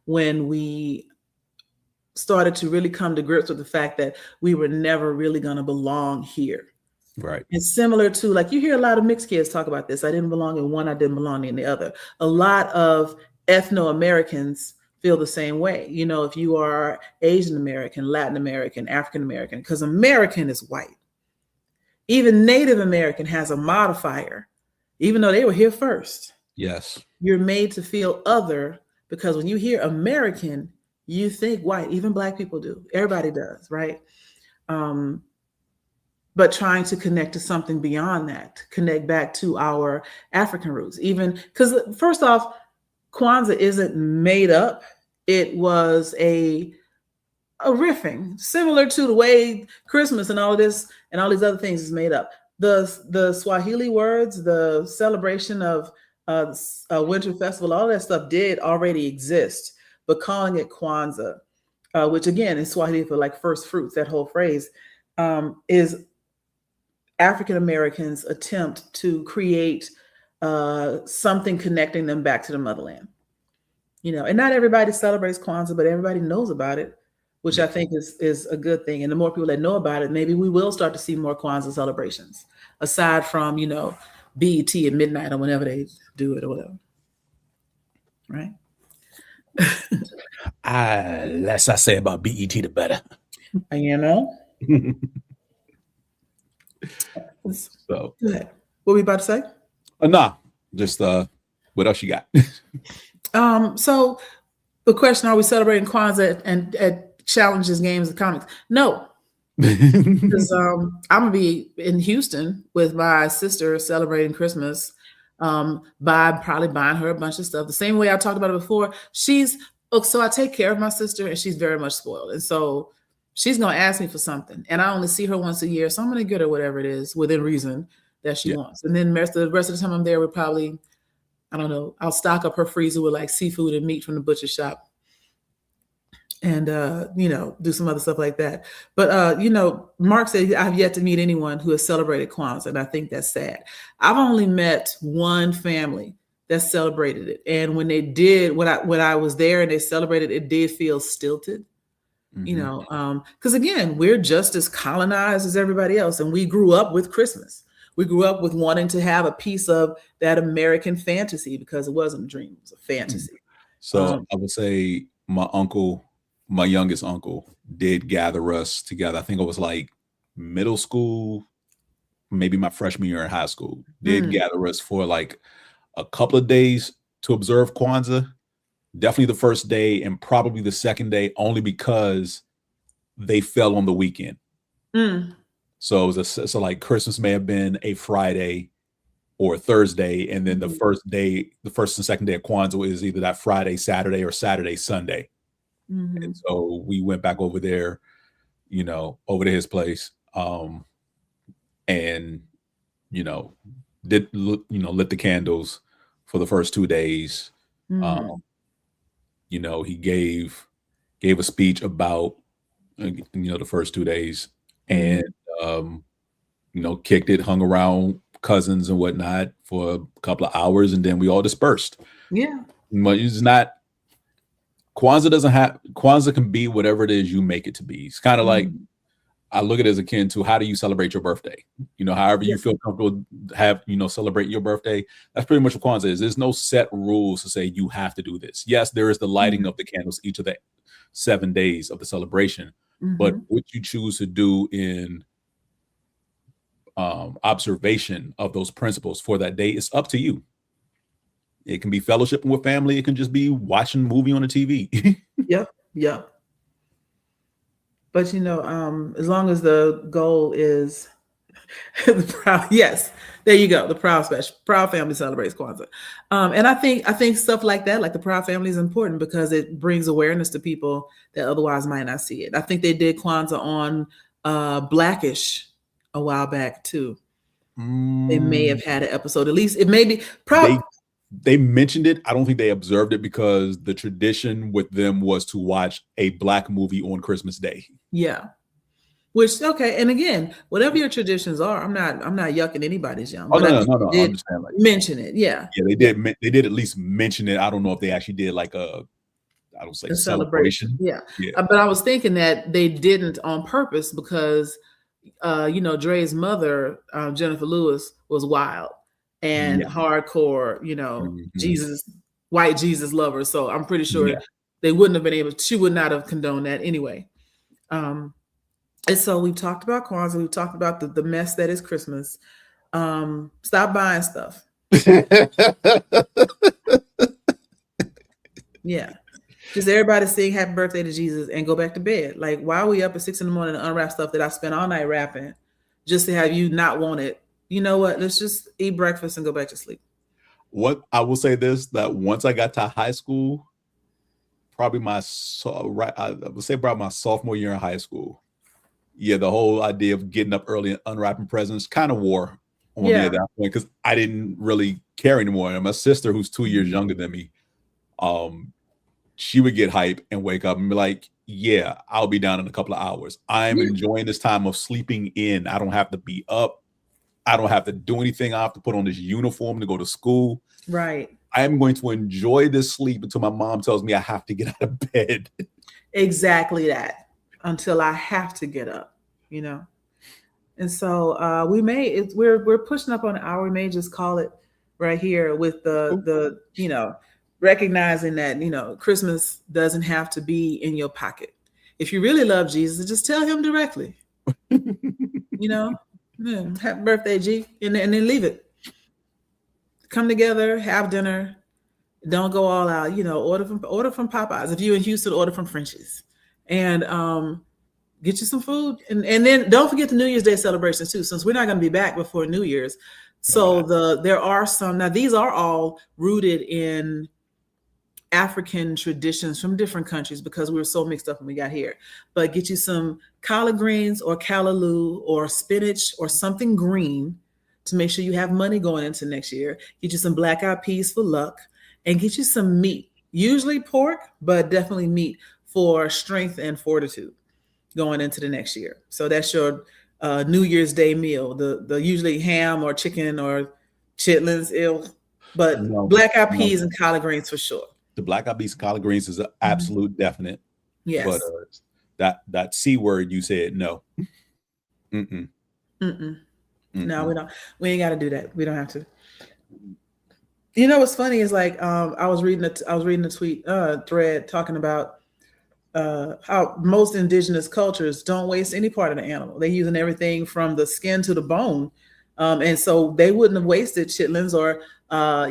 when we started to really come to grips with the fact that we were never really going to belong here. Right. It's similar to, like, you hear a lot of mixed kids talk about this. I didn't belong in one, I didn't belong in the other. A lot of ethno-Americans feel the same way. You know, if you are Asian American, Latin American, African American, because American is white. Even Native American has a modifier, even though they were here first. Yes. You're made to feel other, because when you hear American, you think white. Even Black people do. Everybody does, right? But trying to connect to something beyond that, connect back to our African roots. Even because, first off, Kwanzaa isn't made up. It was a riffing, similar to the way Christmas and all of this and all these other things is made up. The Swahili words, the celebration of a winter festival, all that stuff did already exist, but calling it Kwanzaa, which again is Swahili for like first fruits, that whole phrase, is African Americans' attempt to create something connecting them back to the motherland. You know, and not everybody celebrates Kwanzaa, but everybody knows about it, which I think is a good thing. And the more people that know about it, maybe we will start to see more Kwanzaa celebrations, aside from, you know, BET at midnight or whenever they do it or whatever. Right? Less I say about BET, the better. You know? So, go ahead. What were we about to say? Nah, just what else you got? So the question, are we celebrating Kwanzaa and at challenges, games, and comics? No. Because I'm gonna be in Houston with my sister celebrating Christmas, by probably buying her a bunch of stuff. The same way I talked about it before. So I take care of my sister, and she's very much spoiled. And so she's gonna ask me for something, and I only see her once a year, so I'm gonna get her whatever it is within reason that she wants. And then the rest of the time I'm there, we're probably, I don't know, I'll stock up her freezer with like seafood and meat from the butcher shop, and you know, do some other stuff like that. But you know, Mark said, I've yet to meet anyone who has celebrated Kwanzaa, and I think that's sad. I've only met one family that celebrated it, and when they did, when I was there and they celebrated, it did feel stilted. Mm-hmm. You know, because again, we're just as colonized as everybody else, and we grew up with Christmas. We grew up with wanting to have a piece of that American fantasy, because it wasn't a dream, it was a fantasy. So I would say my youngest uncle did gather us together. I think it was like middle school, maybe my freshman year in high school, did gather us for like a couple of days to observe Kwanzaa. Definitely the first day and probably the second day, only because they fell on the weekend. So it was so like Christmas may have been a Friday or a Thursday, and then the first and second day of Kwanzaa is either that Friday, Saturday, or Saturday, Sunday. And so we went back over there, you know, over to his place, and you know, lit the candles for the first 2 days. You know, he gave a speech about the first 2 days, and you know, kicked it, hung around cousins and whatnot for a couple of hours, and then we all dispersed. Yeah. But it's not Kwanzaa can be whatever it is you make it to be. It's kind of like, I look at it as akin to, how do you celebrate your birthday? However you feel comfortable celebrate your birthday. That's pretty much what Kwanzaa is. There's no set rules to say you have to do this. Yes, there is the lighting of the candles each of the 7 days of the celebration, but what you choose to do in observation of those principles for that day is up to you. It can be fellowshipping with family. It can just be watching a movie on the TV. Yep. But as long as the goal is the proud, yes, there you go. The proud family celebrates Kwanzaa, and I think stuff like that, like the proud family, is important because it brings awareness to people that otherwise might not see it. I think they did Kwanzaa on Blackish a while back too. They may have had an episode. At least it may be They mentioned it. I don't think they observed it because the tradition with them was to watch a Black movie on Christmas Day. Yeah. Which, okay. And again, whatever your traditions are, I'm not yucking anybody's yum. Oh, no. I'm just saying, mention it. Yeah. Yeah, they did at least mention it. I don't know if they actually did like a celebration. Yeah. But I was thinking that they didn't on purpose because, Dre's mother, Jennifer Lewis, was wild and hardcore, white Jesus lover. So I'm pretty sure they wouldn't have been able. She would not have condoned that anyway. And so we've talked about Kwanzaa. We've talked about the mess that is Christmas. Stop buying stuff. Yeah. Just everybody sing happy birthday to Jesus and go back to bed. Like, why are we up at 6 a.m. to unwrap stuff that I spent all night wrapping just to have you not want it? You know what? Let's just eat breakfast and go back to sleep. What I will say this, that once I got to high school, probably my sophomore year in high school. Yeah, the whole idea of getting up early and unwrapping presents kind of wore on me at that point because I didn't really care anymore. And my sister, who's 2 years younger than me, she would get hype and wake up and be like, yeah, I'll be down in a couple of hours. I'm enjoying this time of sleeping in. I don't have to be up. I don't have to do anything. I have to put on this uniform to go to school. Right. I am going to enjoy this sleep until my mom tells me I have to get out of bed. Exactly that. Until I have to get up, And so we're pushing up on an hour. We may just call it right here with the recognizing that, Christmas doesn't have to be in your pocket. If you really love Jesus, just tell him directly, happy birthday, G, and then leave it. Come together, have dinner. Don't go all out, order from Popeyes. If you're in Houston, order from French's and get you some food. And then don't forget the New Year's Day celebrations too, since we're not going to be back before New Year's. So there are some, now these are all rooted in African traditions from different countries because we were so mixed up when we got here. But get you some collard greens or callaloo or spinach or something green to make sure you have money going into next year. Get you some black-eyed peas for luck and get you some meat, usually pork, but definitely meat for strength and fortitude going into the next year. So that's your New Year's Day meal, the usually ham or chicken or chitlins, but black-eyed peas and collard greens for sure. The black-eyed peas and collard greens is an absolute definite. Yes. But that C word you said, no. Mm-mm. Mm-mm. No, we don't. We ain't got to do that. We don't have to. What's funny is like I was reading a tweet thread talking about how most indigenous cultures don't waste any part of the animal. They're using everything from the skin to the bone, and so they wouldn't have wasted chitlins or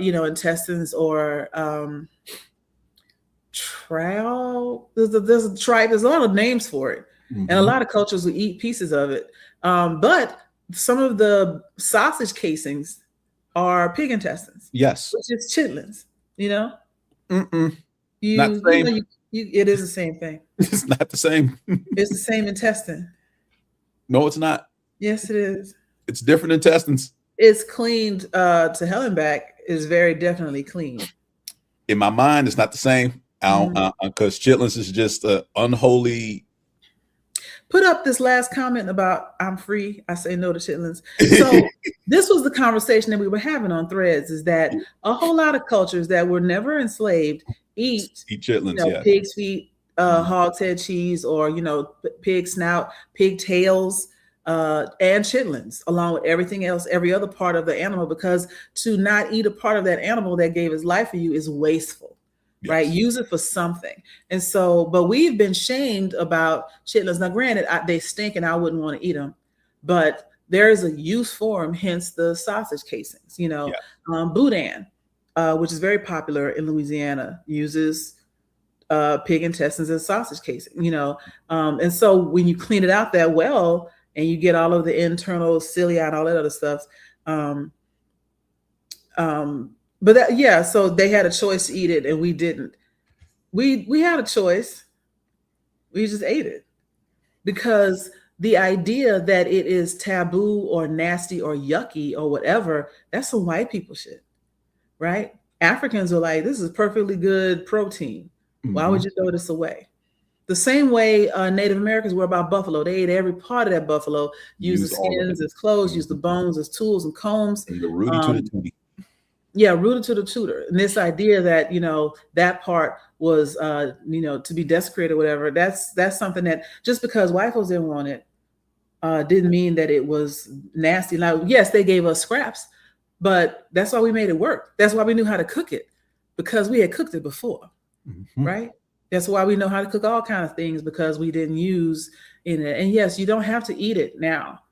intestines or trout. There's a tripe. There's a lot of names for it, and a lot of cultures will eat pieces of it, but some of the sausage casings are pig intestines. Yes. Which is chitlins, Mm-mm. Not the same. It is the same thing. It's not the same. It's the same intestine. No, it's not. Yes, it is. It's different intestines. It's cleaned to hell and back. Is very definitely clean. In my mind, it's not the same. Because chitlins is just unholy. Put up this last comment about I'm free. I say no to chitlins. So this was the conversation that we were having on Threads, is that a whole lot of cultures that were never enslaved eat, chitlins, yeah. pig's feet, hog's head cheese, or, pig snout, pig tails, and chitlins, along with everything else, every other part of the animal, because to not eat a part of that animal that gave its life for you is wasteful, right? Yes. Use it for something. And so, but we've been shamed about chitlins. Now, granted, they stink and I wouldn't want to eat them, but there is a use for them, hence the sausage casings, Yeah. Boudin, which is very popular in Louisiana, uses pig intestines as sausage casing, and so when you clean it out that well and you get all of the internal cilia and all that other stuff, but that, yeah, so they had a choice to eat it and we didn't. We had a choice. We just ate it because the idea that it is taboo or nasty or yucky or whatever, that's some white people shit, right? Africans are like, this is perfectly good protein. Why would you throw this away? The same way Native Americans were about buffalo. They ate every part of that buffalo, used the skins as clothes, used the bones as tools and combs. And the rooty to the tooty. Yeah, rooted to the tutor. And this idea that, that part was, to be desecrated or whatever, that's something that just because white folks didn't want it, didn't mean that it was nasty. Now, yes, they gave us scraps, but that's why we made it work. That's why we knew how to cook it, because we had cooked it before, right? That's why we know how to cook all kinds of things, because we didn't use in it. And yes, you don't have to eat it now.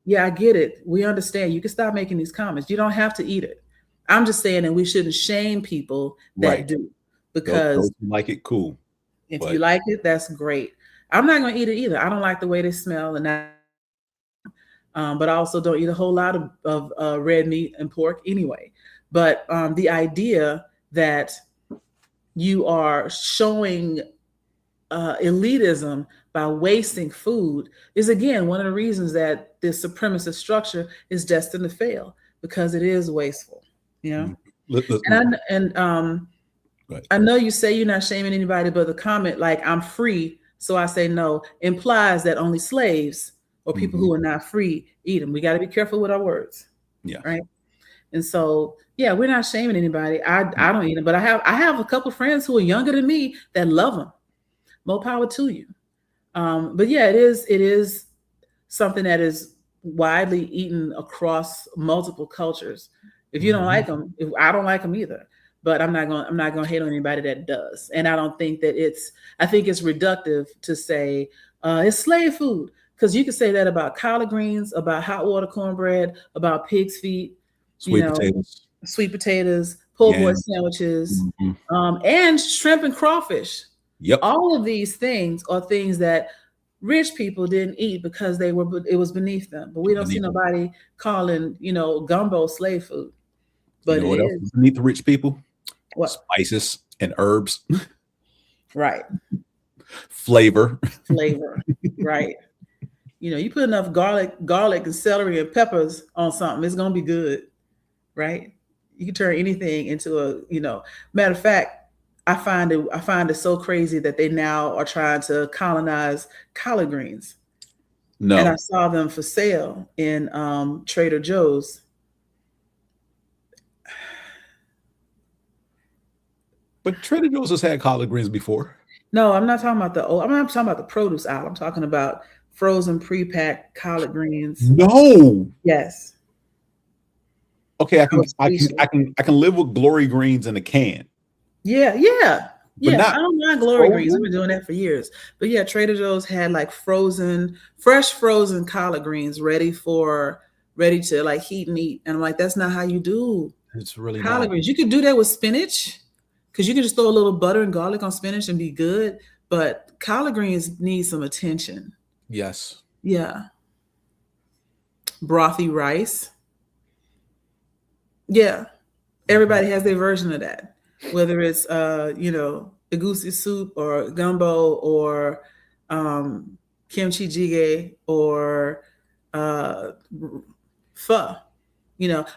Yeah, I get it. We understand. You can stop making these comments. You don't have to eat it. I'm just saying that we shouldn't shame people that do, because those who like it, cool. If you like it, that's great. I'm not going to eat it either. I don't like the way they smell, and but I also don't eat a whole lot of red meat and pork anyway. But the idea that you are showing elitism by wasting food is, again, one of the reasons that this supremacist structure is destined to fail, because it is wasteful. And I know you say you're not shaming anybody, but the comment like "I'm free, so I say no" implies that only slaves or people who are not free eat them. We got to be careful with our words. Yeah. Right. And so, yeah, we're not shaming anybody. I don't eat them, but I have a couple of friends who are younger than me that love them. More power to you. But yeah, it is something that is widely eaten across multiple cultures. If you don't like them, I don't like them either. But I'm not going to hate on anybody that does. And I don't think that I think it's reductive to say it's slave food, because you can say that about collard greens, about hot water cornbread, about pig's feet, sweet potatoes, po' boy sandwiches, and shrimp and crawfish. Yep. All of these things are things that rich people didn't eat because it was beneath them. But we don't see nobody calling, gumbo slave food. But what else is beneath the rich people? What? Spices and herbs. Right. Flavor. Right. You put enough garlic and celery and peppers on something, it's gonna be good, right? You can turn anything into a, matter of fact, I find it so crazy that they now are trying to colonize collard greens. No. And I saw them for sale in Trader Joe's. But Trader Joe's has had collard greens before. No, I'm not talking about I'm not talking about the produce aisle. I'm talking about frozen pre-packed collard greens. No. Yes. Okay, I can live with glory greens in a can. Yeah. I don't mind glory greens. I've been doing that for years. But yeah, Trader Joe's had like fresh frozen collard greens ready to like heat and eat. And I'm like, that's not how you do it's really collard greens. You could do that with spinach, because you can just throw a little butter and garlic on spinach and be good. But collard greens need some attention. Yes. Yeah. Brothy rice. Yeah. Everybody has their version of that. Whether it's egusi soup or gumbo or kimchi jjigae or pho.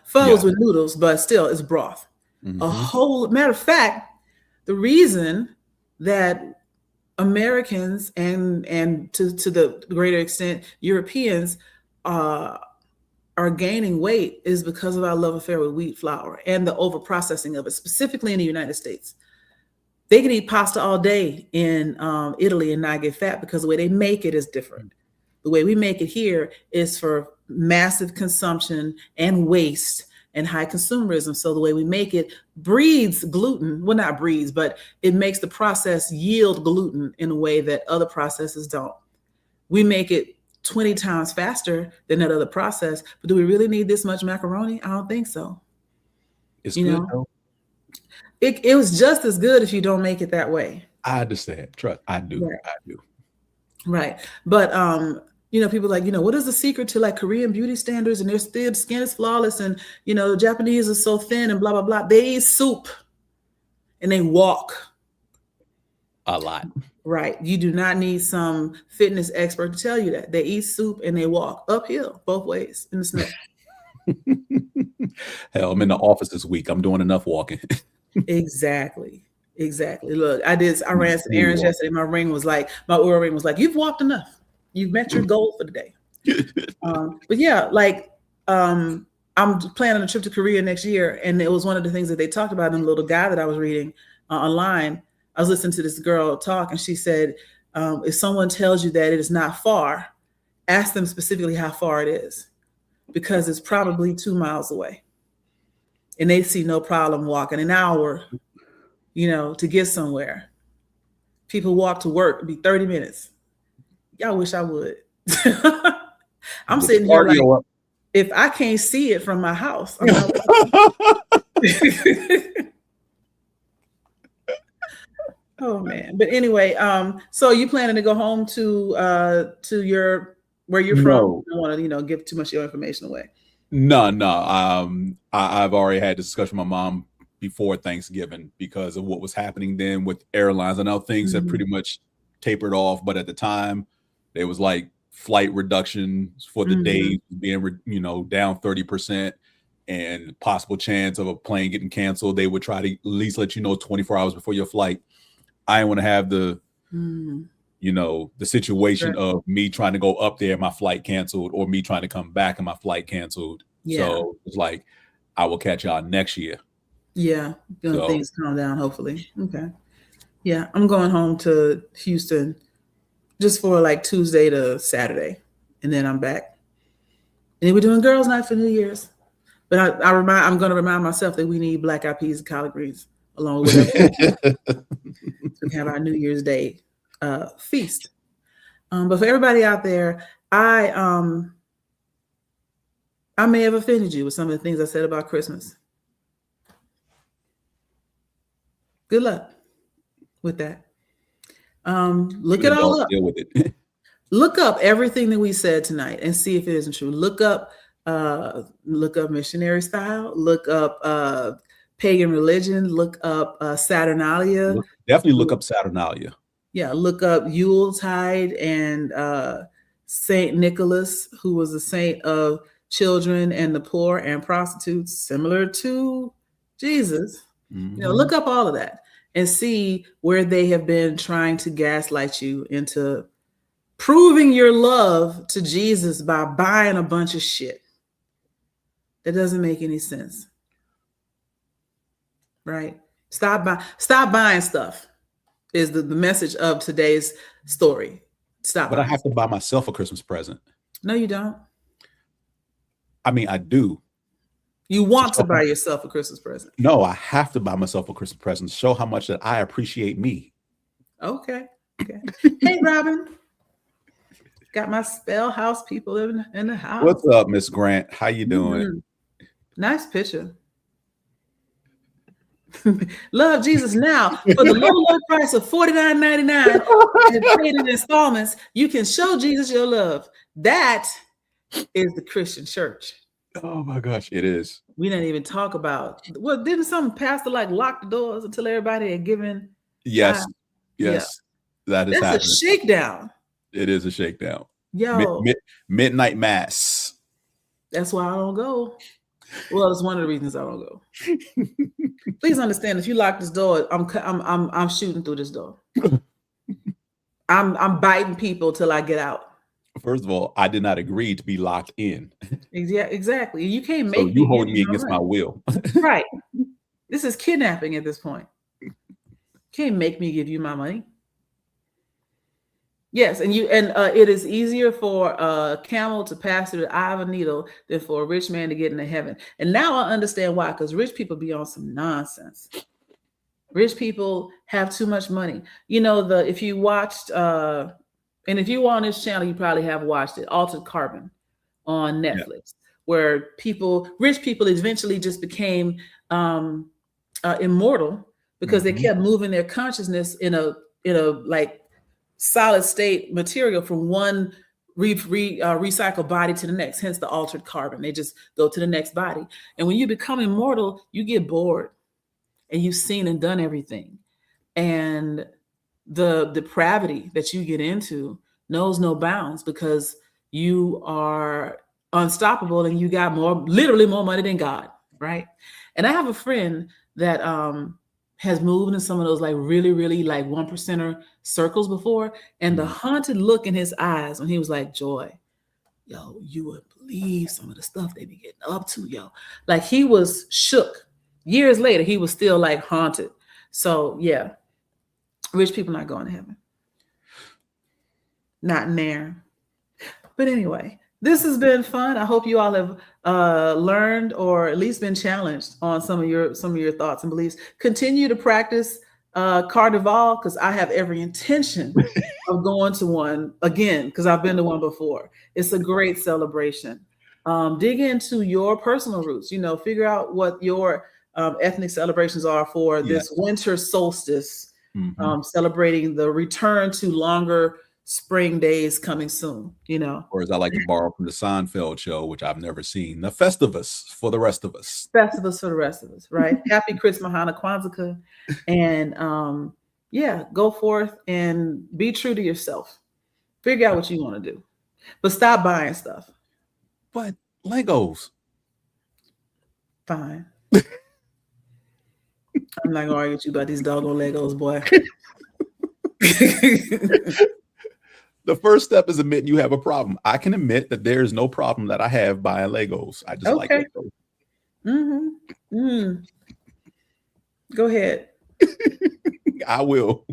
Pho is with noodles, but still it's broth. A whole matter of fact, the reason that Americans and to the greater extent Europeans are gaining weight is because of our love affair with wheat flour and the over processing of it, specifically in the United States. They can eat pasta all day in Italy and not get fat because the way they make it is different. The way we make it here is for massive consumption and waste and high consumerism. So the way we make it breeds gluten. Well, not breeds, but it makes the process yield gluten in a way that other processes don't. We make it 20 times faster than that other process. But do we really need this much macaroni? I don't think so. It's good, though. It was just as good if you don't make it that way. I understand. Trust. I do. Right. I do. Right. But people like, what is the secret to like Korean beauty standards and their skin is flawless and the Japanese are so thin and blah blah blah. They eat soup and they walk a lot. Right. You do not need some fitness expert to tell you that. They eat soup and they walk uphill both ways in the snow. Hell, I'm in the office this week. I'm doing enough walking. Exactly. Look, I ran some errands yesterday. My Oura ring was like, you've walked enough. You've met your goal for the day. But yeah, I'm planning a trip to Korea next year. And it was one of the things that they talked about in the little guide that I was reading online. I was listening to this girl talk and she said, if someone tells you that it is not far, ask them specifically how far it is, because it's probably 2 miles away. And they see no problem walking an hour, to get somewhere. People walk to work, it'd be 30 minutes. Y'all wish I would. I'm sitting here like, if I can't see it from my house, I'm not oh man. But anyway, so you planning to go home to where you're from? I don't want to, give too much of your information away. No. I've already had this discussion with my mom before Thanksgiving because of what was happening then with airlines. I know things have pretty much tapered off, but at the time there was like flight reductions for the day being, down 30% and possible chance of a plane getting canceled. They would try to at least let you know 24 hours before your flight. I didn't want to have the situation of me trying to go up there, my flight canceled, or me trying to come back and my flight canceled. Yeah. So it's like, I will catch y'all next year. Yeah. Things calm down, hopefully. Okay. Yeah. I'm going home to Houston just for like Tuesday to Saturday. And then I'm back. And we're doing girls' night for New Year's. But I'm going to remind myself that we need black eyed peas and collard greens along with whatever to have our New Year's Day feast. But for everybody out there, I may have offended you with some of the things I said about Christmas. Good luck with that. Look it all up. Deal with it. Look up everything that we said tonight and see if it isn't true. Look up missionary style. Look up pagan religion. Look up Saturnalia. Definitely look up Saturnalia. Yeah, look up Yuletide and Saint Nicholas, who was a saint of children and the poor and prostitutes, similar to Jesus. Look up all of that and see where they have been trying to gaslight you into proving your love to Jesus by buying a bunch of shit. That doesn't make any sense. Right? Stop buying stuff is the message of today's story. Stop. But I have to buy myself a Christmas present. No, you don't. I mean, I do. You want to buy yourself a Christmas present? No, I have to buy myself a Christmas present to show how much that I appreciate me. Okay. Hey, Robin. Got my spell house people in the house. What's up, Miss Grant? How you doing? Nice picture. Love Jesus now for the low price of $49.99 and paid in installments. You can show Jesus your love. That is the Christian church. Oh my gosh, it is. We didn't even talk about. Well, didn't some pastor like lock the doors until everybody had given? Yes. Yeah. That is That's a shakedown. It is a shakedown. Yo, midnight mass. That's why I don't go. Well, it's one of the reasons I don't go. Please understand, if you lock this door, I'm shooting through this door. I'm biting people till I get out. First of all, I did not agree to be locked in. Yeah, exactly. You can't make so you holding me against my will. Right. This is kidnapping at this point. can't make me give you my money. Yes, and it is easier for a camel to pass through the eye of a needle than for a rich man to get into heaven. And now I understand why, because rich people be on some nonsense. Rich people have too much money. You know, if you watched, and if you were on this channel, you probably have watched it, Altered Carbon on Netflix, where rich people eventually just became immortal because they kept moving their consciousness in a like solid state material from one recycled body to the next, hence the altered carbon. They just go to the next body. And when you become immortal, you get bored and you've seen and done everything. And the depravity that you get into knows no bounds because you are unstoppable and you got literally more money than God, right? And I have a friend that has moved in some of those like really, really like 1%er circles before. And the haunted look in his eyes when he was like, Joy, yo, you wouldn't believe some of the stuff they be getting up to, yo. Like he was shook. Years later, he was still like haunted. So yeah, rich people not going to heaven. Not in there. But anyway, this has been fun. I hope you all have learned or at least been challenged on some of your thoughts and beliefs. Continue to practice Carnival because I have every intention of going to one again because I've been to one before. It's a great celebration. Dig into your personal roots. You know, figure out what your ethnic celebrations are for this winter solstice, celebrating the return to longer spring days coming soon, you know. Or as I like to borrow from the Seinfeld show, which I've never seen, the Festivus for the rest of us. Festivus for the rest of us, right? Happy Christmas, Mahana Kwanzaa. And go forth and be true to yourself. Figure out what you want to do. But stop buying stuff. But Legos. Fine. I'm not gonna argue with you about these doggone Legos, boy. The first step is admitting you have a problem. I can admit that there is no problem that I have buying Legos. I just like Legos. Go ahead. I will.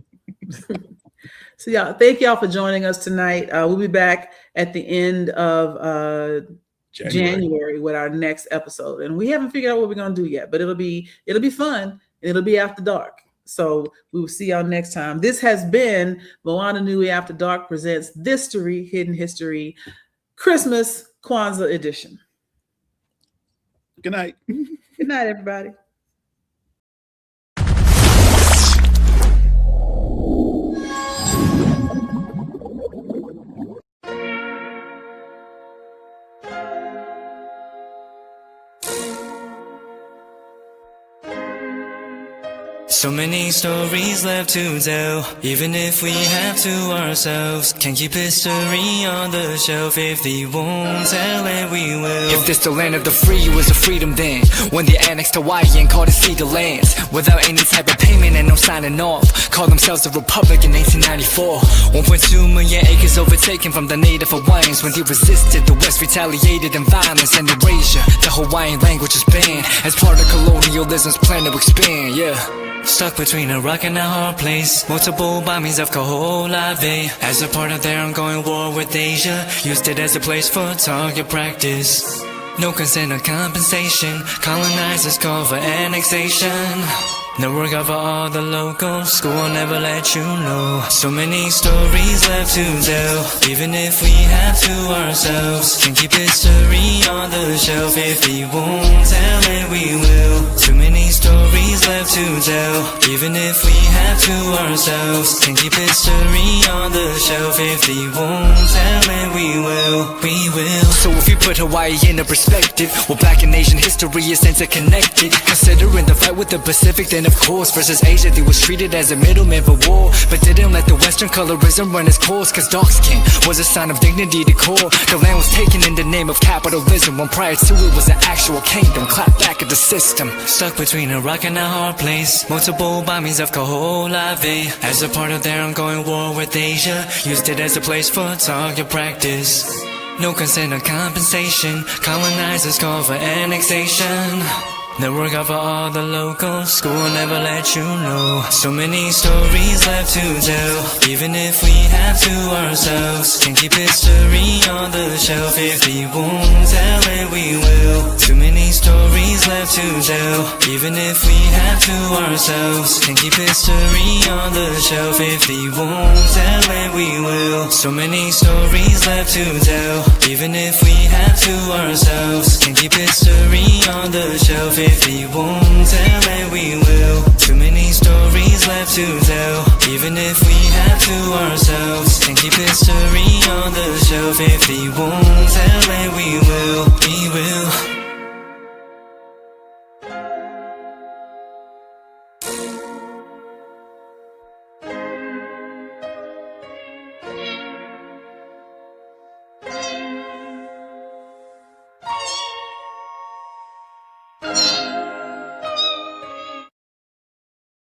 So y'all, thank y'all for joining us tonight. We'll be back at the end of January with our next episode. And we haven't figured out what we're gonna do yet, but it'll be fun and it'll be after dark. So we will see y'all next time. This has been Moana Nui After Dark presents THIStory, Hidden History, Christmas Kwanzaa edition. Good night. Good night, everybody. So many stories left to tell, even if we have to ourselves. Can't keep history on the shelf. If they won't tell it, we will. If this the land of the free, it was a freedom then, when they annexed Hawaii and called it Cedar Lands, without any type of payment and no signing off. Called themselves a republic in 1894. 1.2 million acres overtaken from the native Hawaiians. When they resisted, the West retaliated in violence and erasure. The Hawaiian language is banned as part of colonialism's plan to expand, Stuck between a rock and a hard place. Multiple bombings of Kaho'olawe as a part of their ongoing war with Asia. Used it as a place for target practice. No consent or compensation. Colonizers call for annexation. No regard for all the locals. School will never let you know. So many stories left to tell, even if we have to ourselves. Can keep history on the shelf. If we won't tell it, we will. Too many stories left to tell, even if we have to ourselves. Can keep history on the shelf. If we won't tell it, we will. We will. So if you put Hawaii in a perspective, well, Black and Asian history is interconnected. Considering the fight with the Pacific, then of course versus Asia, they was treated as a middleman for war, but didn't let the Western colorism run its course. Cause dark skin was a sign of dignity to core. The land was taken in the name of capitalism, when prior to it was an actual kingdom. Clap back at the system. Stuck between a rock and a hard place. Multiple bombings of Kaho'olawe as a part of their ongoing war with Asia. Used it as a place for target practice. No consent or compensation. Colonizers call for annexation. Network out for all the locals, school will never let you know. So many stories left to tell, even if we have to ourselves. Can't keep history on the shelf, if we won't tell it we will. Too many stories left to tell, even if we have to ourselves. Can't keep history on the shelf, if we won't tell it we will. So many stories left to tell, even if we have to ourselves. Can't keep history on the shelf, if we won't tell it we will. Too many stories left to tell, even if we have to ourselves. Can't keep history on the shelf, if we won't tell it we will. We will.